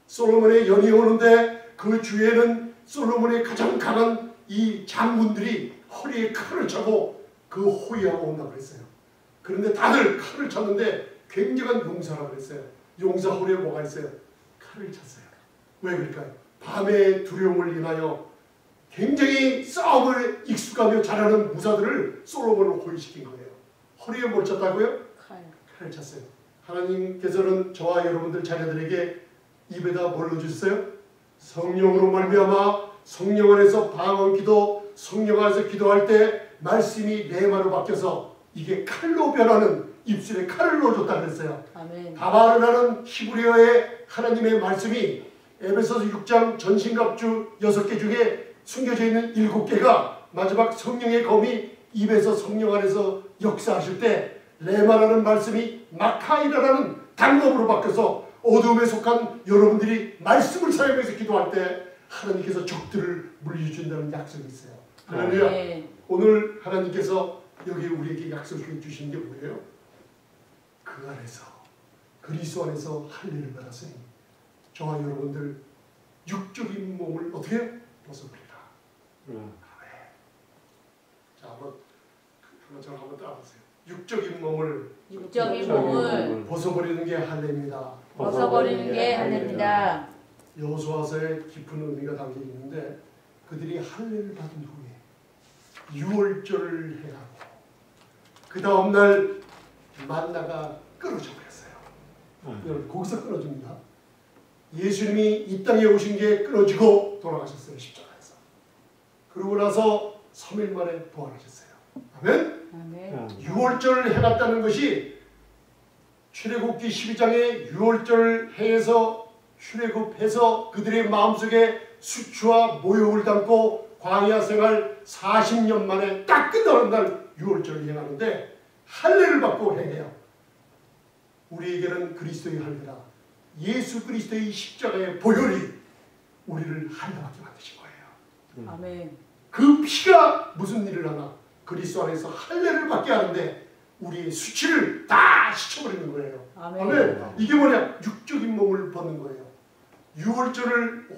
Speaker 1: 솔로몬의 연이 오는데 그 주에는 솔로몬의 가장 강한 이 장군들이 허리에 칼을 차고 그 호위하고 온다고 그랬어요. 그런데 다들 칼을 찼는데 굉장한 용사라고 그랬어요. 용사 허리에 뭐가 있어요? 칼을 찼어요. 왜 그럴까요? 밤의 두려움을 인하여 굉장히 싸움을 익숙하며 잘하는 무사들을 솔로몬을 호위시킨 거예요. 허리에 뭘 찼다고요? 칼을 찼어요. 하나님께서는 저와 여러분들 자녀들에게 입에다 뭘 넣어주셨어요? 성령으로 말미암아 성령 안에서 방언기도, 성령 안에서 기도할 때 말씀이 레마로 바뀌어서 이게 칼로 변하는 입술에 칼을 넣어줬다 그랬어요.
Speaker 3: 아멘.
Speaker 1: 다바르라는 히브리어의 하나님의 말씀이 에베소서 6장 전신갑주 6개 중에 숨겨져 있는 7개가 마지막 성령의 검이 입에서 성령 안에서 역사하실 때 레마라는 말씀이 마카이라라는 단검으로 바뀌어서 어둠에 속한 여러분들이 말씀을 사용해서 기도할 때 하나님께서 적들을 물리준다는 약속이 있어요. 할렐루야. 오늘 하나님께서 여기 우리에게 약속해 주신 게 뭐예요? 그 안에서 그리스도 안에서 할례를 받았으니 저와 여러분들 육적인 몸을 어떻게 벗어버리라. 자, 한번 저를 한번 따라하세요. 육적인 몸을 벗어버리는 게 할례입니다.
Speaker 3: 벗어버리는 게 할례입니다.
Speaker 1: 여호수아서에 깊은 의미가 담겨 있는데 그들이 할례를 받은 후에 유월절을 해가고 그 다음날 만나가 끊어져 버렸어요. 여러분 거기서 끊어집니다. 예수님이 이 땅에 오신 게 끊어지고 돌아가셨어요. 십자가에서. 그러고 나서 3일 만에 부활하셨어요. 아멘? 유월절을 해갔다는 것이 출애굽기 12장에 유월절 해에서 출애굽해서 그들의 마음속에 수치와 모욕을 담고 광야 생활 40년 만에 딱 끝나는 날 유월절을 행하는데 할례를 받고 행해요. 우리에게는 그리스도의 할례라. 예수 그리스도의 십자가의 보혈이 우리를 할례받게 만드신 거예요.
Speaker 3: 아멘.
Speaker 1: 그 피가 무슨 일을 하나? 그리스도 안에서 할례를 받게 하는데 우리의 수치를 다 씻어버리는 거예요.
Speaker 3: 아멘.
Speaker 1: 아멘. 이게 뭐냐? 육적인 몸을 벗는 거예요. 유월절을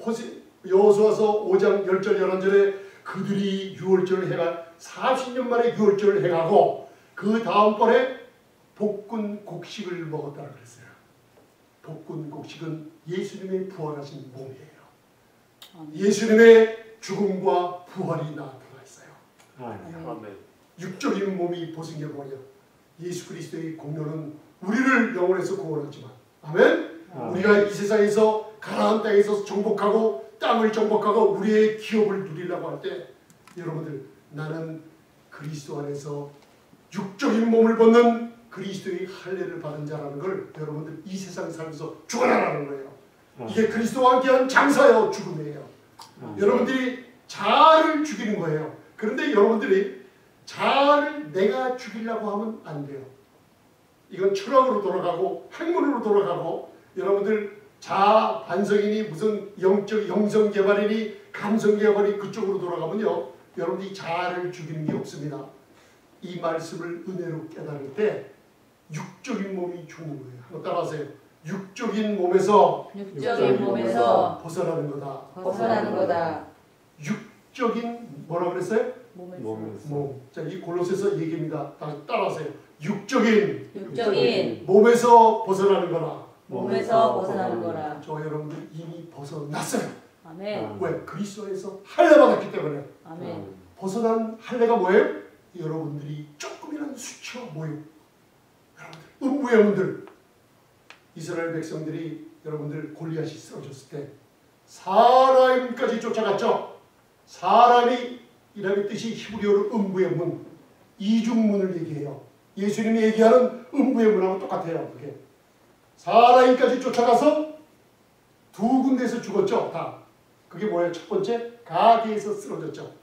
Speaker 1: 여호수아서 5장 10절 11절에 그들이 유월절을 해가 40년 만에 유월절을 해가고 그 다음번에 볶은 곡식을 먹었다고 그랬어요. 볶은 곡식은 예수님의 부활하신 몸이에요. 예수님의 죽음과 부활이 나타나 있어요.
Speaker 2: 아멘.
Speaker 1: 육적인 몸이 벗은 게 뭐냐? 예수 그리스도의 공로는 우리를 영원에서 구원하지만 아멘? 우리가 이 세상에서 가나안 땅에서 정복하고 땅을 정복하고 우리의 기업을 누리려고 할 때 여러분들 나는 그리스도 안에서 육적인 몸을 벗는 그리스도의 할례를 받은 자라는 걸 여러분들 이 세상 살면서 죽어나라는 거예요. 이게 그리스도와 함께한 장사요 죽음이에요. 여러분들이 자아를 죽이는 거예요. 그런데 여러분들이 자아를 내가 죽이려고 하면 안 돼요. 이건 철학으로 돌아가고 학문으로 돌아가고 여러분들 자아 반성이니 무슨 영적 영성 개발이니 감성 개발이 그쪽으로 돌아가면요. 여러분들이 자아를 죽이는 게 없습니다. 이 말씀을 은혜로 깨달을 때 육적인 몸이 죽는 거예요. 한번 따라하세요. 육적인 몸에서 벗어나는 거다. 육적인 뭐라 그랬어요? 몸. 자, 이 골로새서 얘기입니다. 따라하세요. 육적인 몸에서 벗어나는 거라. 저 여러분들 이미 벗어났어요.
Speaker 3: 아멘.
Speaker 1: 왜? 그리스도에서 할례 받았기 때문에.
Speaker 3: 아멘.
Speaker 1: 벗어난 할례가 뭐예요? 여러분들이 조금이라도 수치와 모욕, 여러분들 음부의 이스라엘 백성들이 여러분들 골리앗이 쓰러졌을 때 사람까지 쫓아갔죠. 사람이라는 뜻이 히브리어로 음부의 문, 이중문을 얘기해요. 예수님이 얘기하는 음부의 문하고 똑같아요. 그게 사람까지 쫓아가서 두 군데에서 죽었죠. 다. 그게 뭐예요? 첫 번째 가디에서 쓰러졌죠.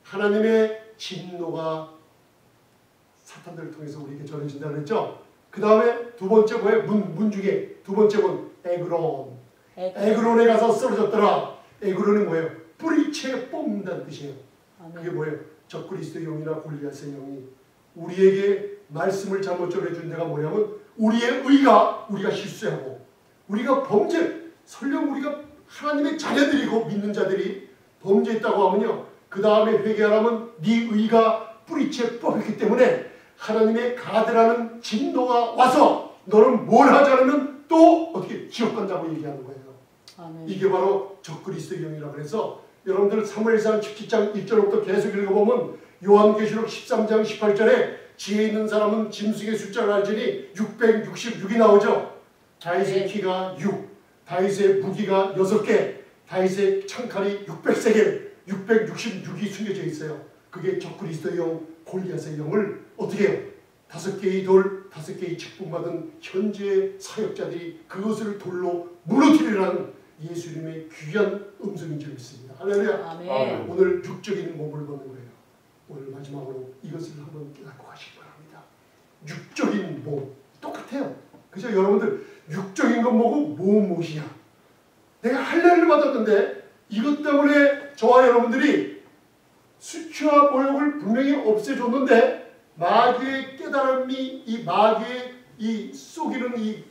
Speaker 1: 하나님의 진노가 사탄들을 통해서 우리에게 전해진다고 했죠. 그 다음에 두 번째 뭐예요? 문 중에 두 번째 문 에그론. 에그론에 가서 쓰러졌더라. 에그론이 뭐예요? 뿌리채 뽑는다는 뜻이에요. 그게 뭐예요? 적그리스도의 영이나 골리앗의 영이 우리에게 말씀을 잘못 전해준 데가 뭐냐면 우리의 우리가 실수하고 우리가 설령 우리가 하나님의 자녀들이고 믿는 자들이 범죄했다고 하면요, 그 다음에 회개하라면 네 의가 뿌리채 뽑혔기 때문에 하나님의 가드라는 진노가 와서 너는 뭘 하지 않으면 또 어떻게 지옥 간다고 얘기하는 거예요.
Speaker 3: 아멘.
Speaker 1: 이게 바로 적그리스도의 영이라고 해서 여러분들 사무엘상 17장 1절부터 계속 읽어보면 요한계시록 13장 18절에 지혜 있는 사람은 짐승의 숫자를 알지니 666이 나오죠. 다윗의 키가 6, 다윗의 무기가 6개, 다윗의 창칼이 600세겔, 666이 숨겨져 있어요. 그게 적그리스도의 영, 골리앗의 영을 어떻게 해요? 5개의 돌, 5개의 직분 받은 현재의 사역자들이 그것을 돌로 무너뜨리라는 예수님의 귀한 음성인 줄 믿습니다. 할렐루야.
Speaker 3: 아멘.
Speaker 1: 오늘 육적인 몸을 보는 거예요. 오늘 마지막으로 이것을 한번 깨닫고 가시기 바랍니다. 육적인 몸 똑같아요. 그죠? 여러분들 육적인 건 뭐고 무엇이냐? 내가 할례를 받았는데 이것 때문에 저와 여러분들이 수치와 모욕을 분명히 없애줬는데 마귀의 깨달음이 이 마귀의 이 속이는 이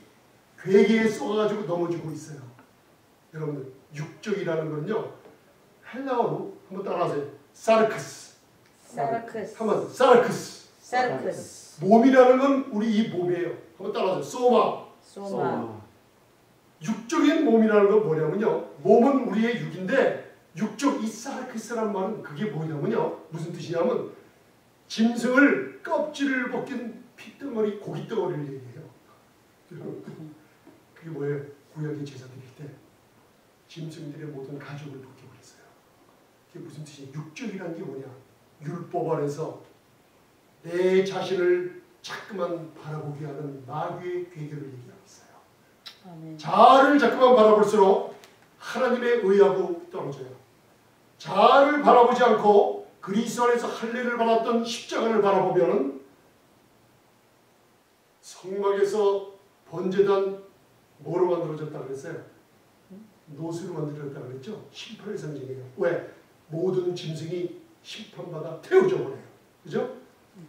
Speaker 1: 괴계에 쏘가지고 넘어지고 있어요. 여러분들 육적이라는 건요, 헬라어로 한번 따라하세요. 사르크스.
Speaker 3: 사르크스.
Speaker 1: 한번 사르크스.
Speaker 3: 사르크스.
Speaker 1: 몸이라는 건 우리 이 몸이에요. 한번 따라하세요. 소마.
Speaker 3: 소마.
Speaker 1: 육적인 몸이라는 건 뭐냐면요, 몸은 우리의 육인데 육적 이 사르크스라는 말은 그게 뭐냐면요, 무슨 뜻이냐면 짐승을 껍질을 벗긴 피덩어리, 고깃덩어리를 얘기해요. 그게 뭐예요? 구약의 제사드릴 때 짐승들의 모든 가죽을 벗겨버렸어요. 그게 무슨 뜻이냐? 육적이라는 게 뭐냐? 율법 안에서 내 자신을 자꾸만 바라보게 하는 마귀의 괴계를 얘기하고 있어요.
Speaker 3: 아멘.
Speaker 1: 자아를 자꾸만 바라볼수록 하나님의 의하고 떨어져요. 자아를 바라보지 않고 그리스도 안에서 할례를 받았던 십자가를 바라보면 성막에서 번제단 뭐로 만들어졌다 그랬어요? 노수로 만들어졌다 그랬죠? 심판의 상징이에요. 왜? 모든 짐승이 심판받아 태워져 버려요. 그죠?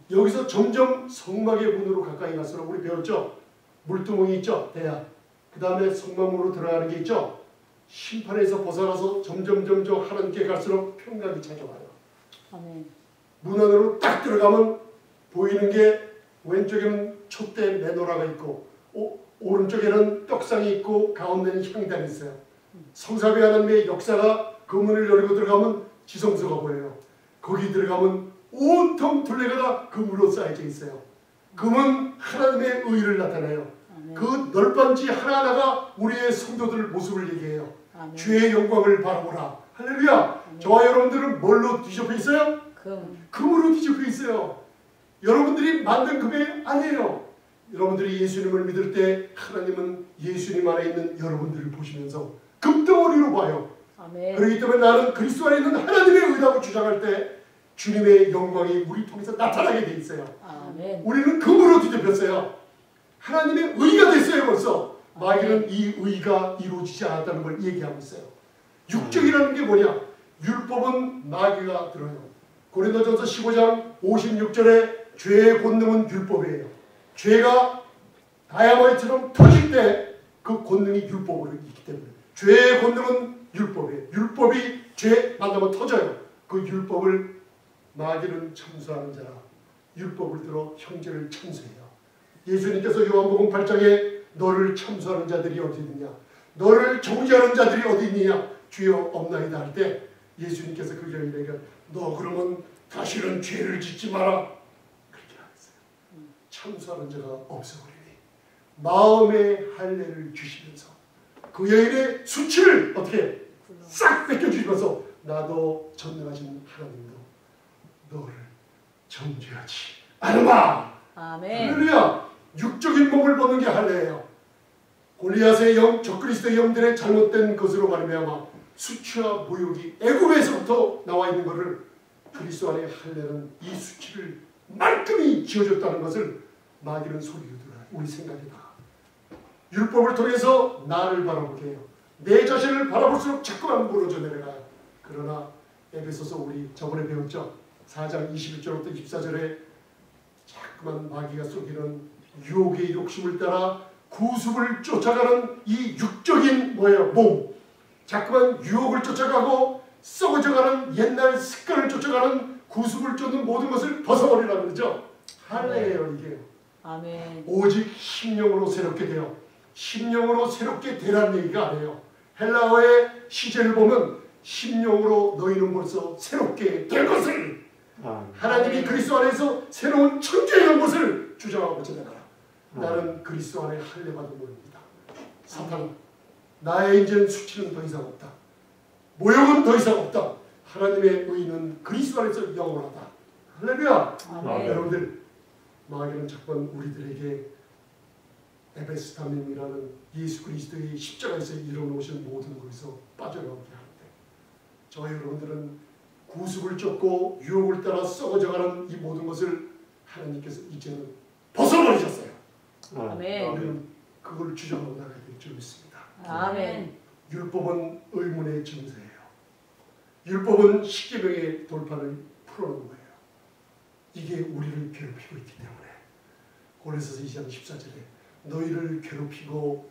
Speaker 1: 여기서 점점 성막의 문으로 가까이 갈수록 우리 배웠죠? 물두멍이 있죠? 대야. 그 다음에 성막문으로 들어가는 게 있죠? 심판에서 벗어나서 점점 하나님께 갈수록 평강이 찾아와요.
Speaker 3: 아멘.
Speaker 1: 문 안으로 딱 들어가면 보이는 게 왼쪽에는 촛대 메노라가 있고 오른쪽에는 떡상이 있고 가운데는 향단이 있어요. 성삼위 하나님의 역사가 그 문을 열고 들어가면 지성소가 보여요. 거기 들어가면 온통 둘레가 다 금으로 쌓여져 있어요. 금은 하나님의 의를 나타내요.
Speaker 3: 아멘.
Speaker 1: 그 넓은지 하나하나가 우리의 성도들 모습을 얘기해요.
Speaker 3: 아멘.
Speaker 1: 주의 영광을 바라보라. 할렐루야.
Speaker 3: 아멘.
Speaker 1: 저와 여러분들은 뭘로 뒤집혀 있어요?
Speaker 3: 금.
Speaker 1: 금으로 뒤집혀 있어요. 여러분들이 만든 금이 아니에요. 여러분들이 예수님을 믿을 때 하나님은 예수님 안에 있는 여러분들을 보시면서 금덩어리로 봐요.
Speaker 3: 아멘.
Speaker 1: 그렇기 때문에 나는 그리스도 안에 있는 하나님의 의라고 주장할 때 주님의 영광이 우리 통해서 나타나게 돼 있어요.
Speaker 3: 아멘.
Speaker 1: 우리는 금으로 뒤집혔어요. 하나님의 의가 됐어요. 벌써 마귀는 이 의가 이루어지지 않았다는 걸 얘기하고 있어요. 육적이라는 게 뭐냐? 율법은 마귀가 들어요. 고린도전서 15장 56절에 죄의 본능은 율법이에요. 죄가 다이아마이트처럼 터질 때 그 본능이 율법으로 있기 때문에 죄의 본능은 율법이에요. 율법이 죄 만나면 터져요. 그 율법을 마귀는 참수하는 자라 율법을 들어 형제를 참수해요. 예수님께서 요한복음 8장에 너를 참수하는 자들이 어디 있느냐, 너를 정죄하는 자들이 어디 있느냐, 주여 없나이다 할 때 예수님께서 그 여인에게 너 그러면 다시는 죄를 짓지 마라 그렇게 하셨어요. 참수하는 자가 없어버리니 마음의 할례를 주시면서 그 여인의 수치를 어떻게 싹 뺏겨주시면서 나도 전능하신 하나님도 너를 정죄하지 않으마.
Speaker 3: 아멘.
Speaker 1: 할렐루야. 육적인 몸을 벗는 게 할례예요. 골리앗의 영, 적그리스도의 영들의 잘못된 것으로 말미암아 수치와 모욕이 애굽에서부터 나와 있는 것을 그리스도 안에 할례는 이 수치를 말끔히 지어줬다는 것을 마귀는 소리로 들어요. 우리 생각이 다. 율법을 통해서 나를 바라보게 해요. 내 자신을 바라볼수록 자꾸만 무너져 내려가요. 그러나 에베소서 우리 저번에 배웠죠. 4장 21절부터 24절에 자꾸만 마귀가 속이는 유혹의 욕심을 따라 구습을 쫓아가는 이 육적인 몸, 자꾸만 유혹을 쫓아가고 썩어져가는 옛날 습관을 쫓아가는 구습을 쫓는 모든 것을 벗어버리라는 거죠. 할례예요 이게.
Speaker 3: 아멘.
Speaker 1: 오직 심령으로 새롭게 되어 심령으로 새롭게 되라는 얘기가 아니에요. 헬라어의 시제를 보면 심령으로 너희는 벌써 새롭게 될 것을 하나님이 그리스도 안에서 새로운 천주에 간 것을 주장하고 전해가라. 나는 그리스도 안에 할례받은 몸입니다. 사탄, 나의 이제는 수치는 더 이상 없다. 모욕은 더 이상 없다. 하나님의 의는 그리스도 안에서 영원하다. 할렐루야. 여러분들, 마귀는 자꾸만 우리들에게 에베스다님이라는 예수 그리스도의 십자가에서 이뤄놓으신 모든 것에서 빠져나오게 하는데, 저와 여러분들은 구습을 쫓고 유혹을 따라 썩어져가는 이 모든 것을 하나님께서 이제는 벗어버리셨어요.
Speaker 3: 아멘.
Speaker 1: 우리는 그걸 주장하고 나가야 될 줄 믿습니다.
Speaker 3: 아멘.
Speaker 1: 율법은 의문의 증세예요. 율법은 십계명의 돌판을 풀어놓은 거예요. 이게 우리를 괴롭히고 있기 때문에 고린도서 2장 14절에 너희를 괴롭히고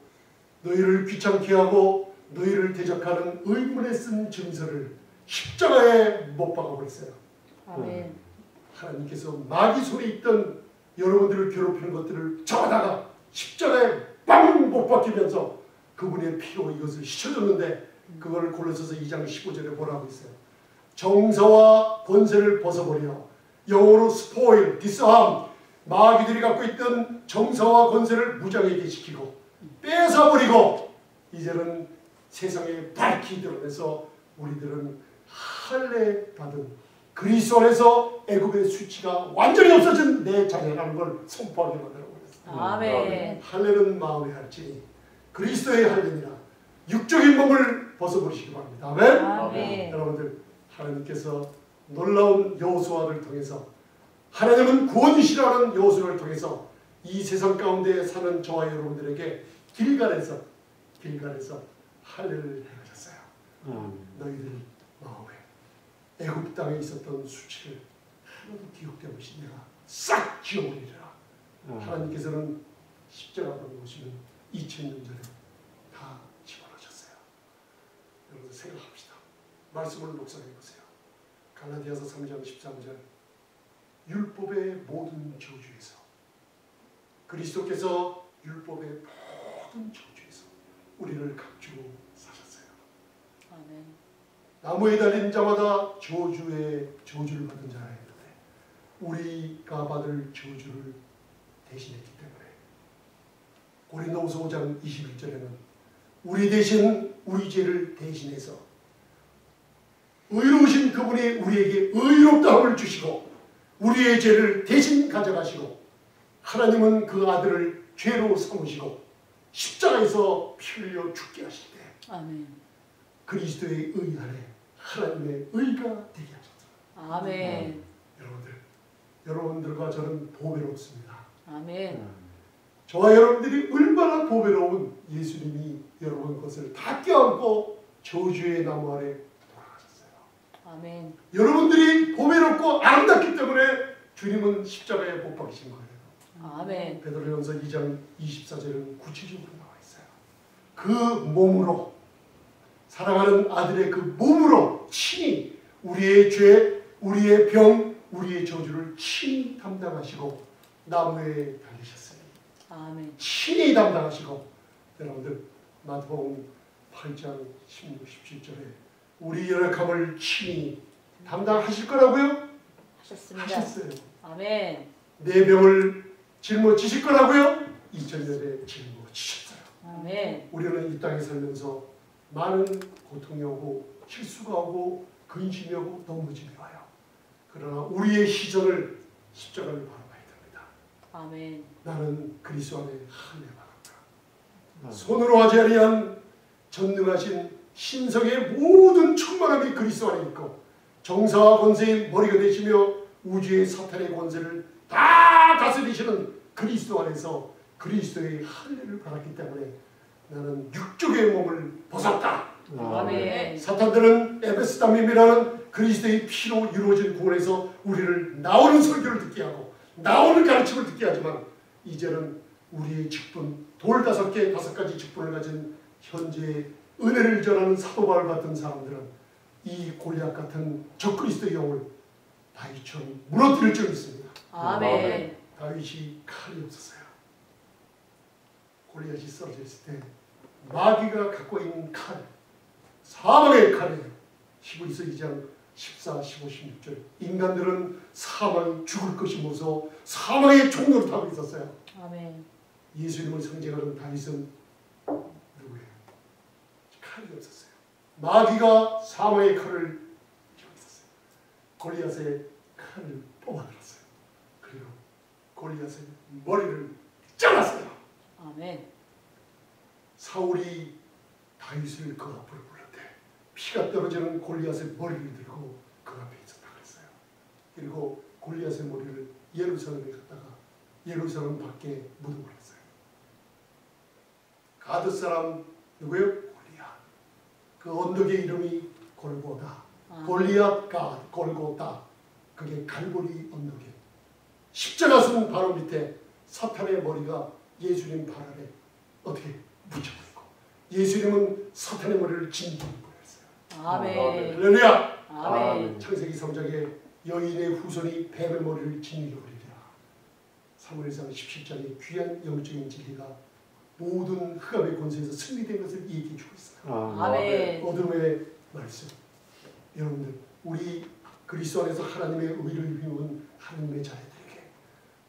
Speaker 1: 너희를 귀찮게 하고 너희를 대적하는 의문에 쓴 증서를 십자가에 못 박아버렸어요.
Speaker 3: 아멘.
Speaker 1: 하나님께서 마귀 손에 있던 여러분들을 괴롭히는 것들을 잡아다가 십자가에 빵 못 박히면서 그분의 피로 이것을 씻어줬는데, 그걸 골로새서 2장 15절에 뭐라고 있어요? 정사와 권세를 벗어버려 영어로 스포일, 디스함, 마귀들이 갖고 있던 정사와 권세를 무장하게 시키고 뺏어버리고 이제는 세상에 밝히 드러내서 우리들은 할례 받은 그리스도 안에서 애굽의 수치가 완전히 없어진 내 자녀라는 걸 선포하게 만들어버렸어요.
Speaker 3: 아멘.
Speaker 1: 할례는 마음의 할지니 그리스도의 할례니라. 육적인 몸을 벗어버리시기 바랍니다. 아멘.
Speaker 3: 아멘.
Speaker 1: 여러분들, 하나님께서 놀라운 여호수아를 통해서, 하나님은 구원이시라는 여호수아를 통해서 이 세상 가운데 사는 저와 여러분들에게 길갈에서 할례를 행하셨어요. 너희들 마음에 애굽 땅에 있었던 수치를 하나도 기억되고 없이 내가 싹 지워버리리라. 하나님께서는 십자가로 오시면 2000년 전에 다 집어넣으셨어요. 여러분 생각합시다. 말씀을 묵상해 보세요. 갈라디아서 3장 13절, 율법의 모든 저주에서, 그리스도께서 율법의 모든 저주에서 우리를 감추고 사셨어요.
Speaker 3: 아멘.
Speaker 1: 나무에 달린 자마다 저주를 받은 자라 했는데 우리가 받을 저주를 대신했기 때문에 고린도후서 5장 21절에는 우리 대신 우리 죄를 대신해서 의로우신 그분이 우리에게 의롭다함을 주시고 우리의 죄를 대신 가져가시고, 하나님은 그 아들을 죄로 삼으시고 십자가에서 피 흘려 죽게 하실 때
Speaker 3: 아멘.
Speaker 1: 그리스도의 의 안에 하나님의 의가 되게 하셨습니다.
Speaker 3: 아멘.
Speaker 1: 여러분들과 저는 보배롭습니다.
Speaker 3: 아멘.
Speaker 1: 저와 여러분들이 얼마나 보배로운 예수님이 여러분 것을 다 껴안고 저주의 나무 아래 돌아가셨어요.
Speaker 3: 아멘.
Speaker 1: 여러분들이 보배롭고 아름답기 때문에 주님은 십자가에 못 박히신 거예요.
Speaker 3: 아멘.
Speaker 1: 베드로전서 2장 24절은 구체적으로 나와 있어요. 그 몸으로, 사랑하는 아들의 그 몸으로 친히 우리의 죄, 우리의 병, 우리의 저주를 친히 담당하시고 나무에 달리셨으니
Speaker 3: 아멘.
Speaker 1: 친히 담당하시고, 여러분들 마태복음 8장 16, 17절에 우리 연약함을 친히 담당하실 거라고요?
Speaker 3: 하셨습니다.
Speaker 1: 하셨어요.
Speaker 3: 아멘.
Speaker 1: 내 병을 짊어지실 거라고요? 2000년에 짊어지셨어요.
Speaker 3: 아멘.
Speaker 1: 우리는 이 땅에 살면서 많은 고통이 오고 실수가 오고 근심이 오고 넘어짐이 와요. 그러나 우리의 시선을 십자가를 바라봐야 됩니다.
Speaker 3: 아멘.
Speaker 1: 나는 그리스도 안에 할례 받았다. 손으로 하지 아니한 전능하신 신성의 모든 충만함이 그리스도 안에 있고, 정사와 권세의 머리가 되시며 우주의 사탄의 권세를 다 다스리시는 그리스도 안에서 그리스도의 할례를 받았기 때문에 나는 육적의 몸을 벗었다.
Speaker 3: 아멘.
Speaker 1: 사탄들은 에베스다밈이라는 그리스도의 피로 이루어진 구원에서 우리를 나오는 설교를 듣게 하고 나오는 가르침을 듣게 하지만 이제는 우리의 직분, 돌 5개, 5가지 직분을 가진 현재의 은혜를 전하는 사도 바울 같은 사람들은 이 골리앗 같은 적그리스도의 영을 다윗처럼 무너뜨릴 줄 믿습니다.
Speaker 3: 아멘.
Speaker 1: 다윗이 칼이 없었어요. 골리앗이 쓰러져 있을 때 마귀가 갖고 있는 칼, 사망의 칼이에요. 히브리서 2장 14, 15, 16절. 인간들은 사망이 죽을 것이 무서워 사망의 종로를 타고 있었어요.
Speaker 3: 아멘.
Speaker 1: 예수님을 상징하는 다윗은 누구예요? 칼이 없었어요. 마귀가 사망의 칼을 쥐고 있었어요. 골리앗의 칼을 뽑아들었어요. 그리고 골리앗의 머리를 잘랐어요.
Speaker 3: 아멘.
Speaker 1: 사울이 다윗을 그 앞으로 불렀대. 피가 떨어지는 골리앗의 머리를 들고 그 앞에 있었다 그랬어요. 그리고 골리앗의 머리를 예루살렘에 갔다가 예루살렘 밖에 묻어버렸어요. 가드 사람 누구예요? 골리앗. 그 언덕의 이름이 골고다. 골리앗 갓 골고다. 그게 갈보리 언덕에 십자가 쓴 바로 밑에 사탄의 머리가 예수님 발 아래 어떻게 묻혀버리고 예수님은 사탄의 머리를 진동해 버렸어요.
Speaker 3: 아멘.
Speaker 1: 할렐루야.
Speaker 3: 아멘.
Speaker 1: 창세기 3장에 여인의 후손이 뱀의 머리를 짓누려버리리라. 사무엘상 17장에 귀한 영적인 진리가 모든 흑암의 권세에서 승리된 것을 얘기해 주고 있어요.
Speaker 3: 아멘.
Speaker 1: 어둠의 말씀. 여러분들 우리 그리스도 안에서 하나님의 의를 입은 하나님의 자녀들에게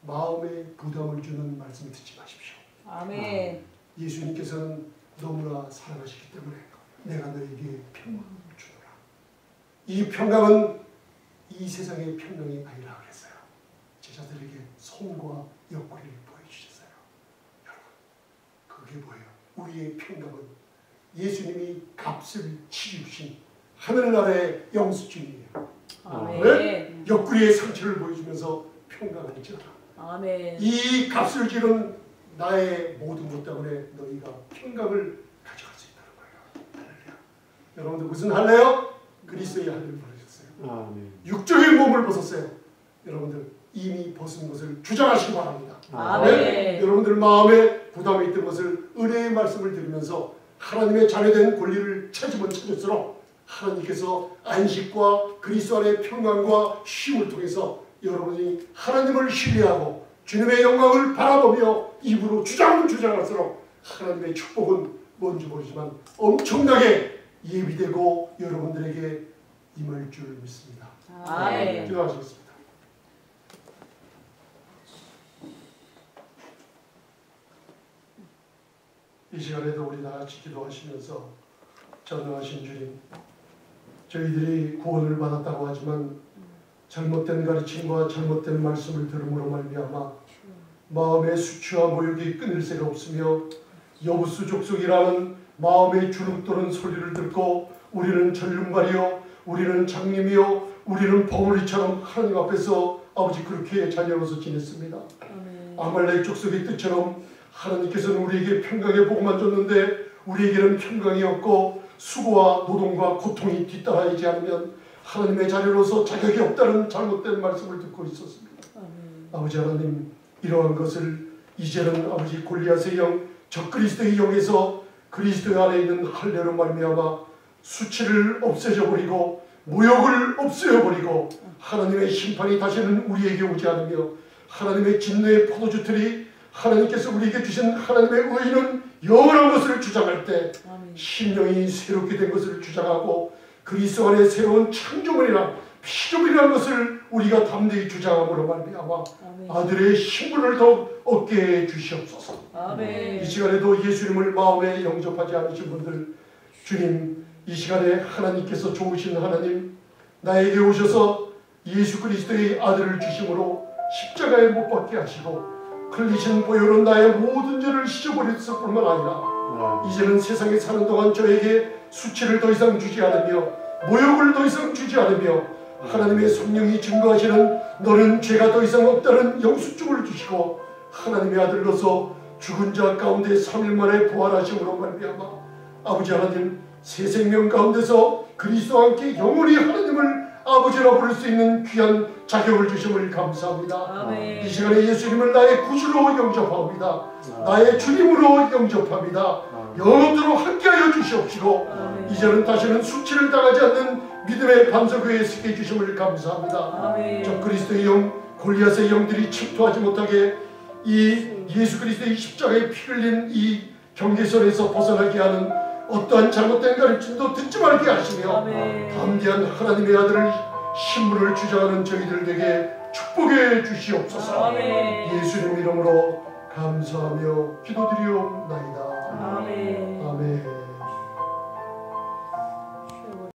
Speaker 1: 마음에 부담을 주는 말씀을 듣지 마십시오.
Speaker 3: 아멘.
Speaker 1: 예수님께서는 너무나 사랑하시기 때문에 내가 너에게 평강을 주노라. 이 평강은 이 세상의 평강이 아니라 그랬어요. 제자들에게 손과 옆구리를 보여주셨어요. 여러분 그게 뭐예요? 우리의 평강은 예수님이 값을 치르신 하늘나라의 영수증이에요.
Speaker 3: 아멘.
Speaker 1: 옆구리의 상처를 보여주면서 평강을 지어라.
Speaker 3: 아멘.
Speaker 1: 이 값을 지른 나의 모든 것 때문에 너희가 평강을 가져갈 수 있다는 거예요. 할렐루야. 여러분들 무슨 할래요? 그리스도의 할례를 보내셨어요. 육적인 몸을 벗었어요. 여러분들 이미 벗은 것을 주장하시기 바랍니다.
Speaker 3: 아멘.
Speaker 1: 여러분들 마음에 부담이 있던 것을 은혜의 말씀을 들으면서 하나님의 자녀된 권리를 찾으면 찾을수록 하나님께서 안식과 그리스도 안의 평강과 쉼을 통해서 여러분이 하나님을 신뢰하고 주님의 영광을 바라보며 입으로 주장은 주장할수록 하나님의 축복은 뭔지 모르지만 엄청나게 예비되고 여러분들에게 임할 줄 믿습니다.
Speaker 3: 아멘.
Speaker 1: 기도하시겠습니다. 이 시간에도 우리 다 같이 기도하시면서 전능하신 주님, 저희들이 구원을 받았다고 하지만 잘못된 가르침과 잘못된 말씀을 들음으로 말미암아 마음의 수치와 모욕이 끊을 새가 없으며 여부수 족속이라는 마음의 주눅도는 소리를 듣고 우리는 전륜발이요 우리는 장님이요 우리는 버무리처럼 하나님 앞에서 아버지 그렇게 자녀로서 지냈습니다. 아말렉 족속의 뜻처럼 하나님께서는 우리에게 평강의 복음만 줬는데 우리에게는 평강이 없고 수고와 노동과 고통이 뒤따라야지 않으면 하나님의 자녀로서 자격이 없다는 잘못된 말씀을 듣고 있었습니다. 아버지 하나님 이러한 것을 이제는 아버지 골리앗의 영 적그리스도의 영에서 그리스도 안에 있는 할례로 말미암아 수치를 없애져버리고 모욕을 없애버리고 하나님의 심판이 다시는 우리에게 오지 않으며 하나님의 진노의 포도주틀이 하나님께서 우리에게 주신 하나님의 의는 영원한 것을 주장할 때 심령이 새롭게 된 것을 주장하고 그리스도 안에 새로운 창조물이란 피조물이라는 것을 우리가 담대히 주장함으로 말미암아 아들의 신분을 더욱 얻게 해 주시옵소서.
Speaker 3: 아멘.
Speaker 1: 이 시간에도 예수님을 마음에 영접하지 않으신 분들 주님 이 시간에 하나님께서 좋으신 하나님 나에게 오셔서 예수 그리스도의 아들을 주심으로 십자가에 못 박게 하시고 흘리신 보혈은 나의 모든 죄를 씻어버렸을 뿐만 아니라 이제는 세상에 사는 동안 저에게 수치를 더 이상 주지 않으며 모욕을 더 이상 주지 않으며 하나님의 성령이 증거하시는 너는 죄가 더 이상 없다는 영수증을 주시고 하나님의 아들로서 죽은 자 가운데 3일 만에 부활하심으로 말미암아 아버지 하나님 새 생명 가운데서 그리스도와 함께 영원히 하나님을 아버지라 부를 수 있는 귀한 자격을 주심을 감사합니다.
Speaker 3: 아멘.
Speaker 1: 이 시간에 예수님을 나의 구주로 영접합니다. 나의 주님으로 영접합니다. 영원토록 함께하여 주시옵시고
Speaker 3: 아멘.
Speaker 1: 이제는 다시는 수치를 당하지 않는 믿음의 반석위에 서게 해주심을 감사합니다.
Speaker 3: 아멘.
Speaker 1: 저 그리스도의 영, 골리앗의 영들이 침투하지 못하게 이 예수 그리스도의 십자가에 피 흘린 이 경계선에서 벗어나게 하는 어떠한 잘못된 가르침도 듣지 말게 하시며
Speaker 3: 아멘.
Speaker 1: 담대한 하나님의 아들을 신분을 주장하는 저희들에게 축복해 주시옵소서.
Speaker 3: 아멘.
Speaker 1: 예수님 이름으로 감사하며 기도드리옵나이다.
Speaker 3: 아멘.
Speaker 1: 아멘.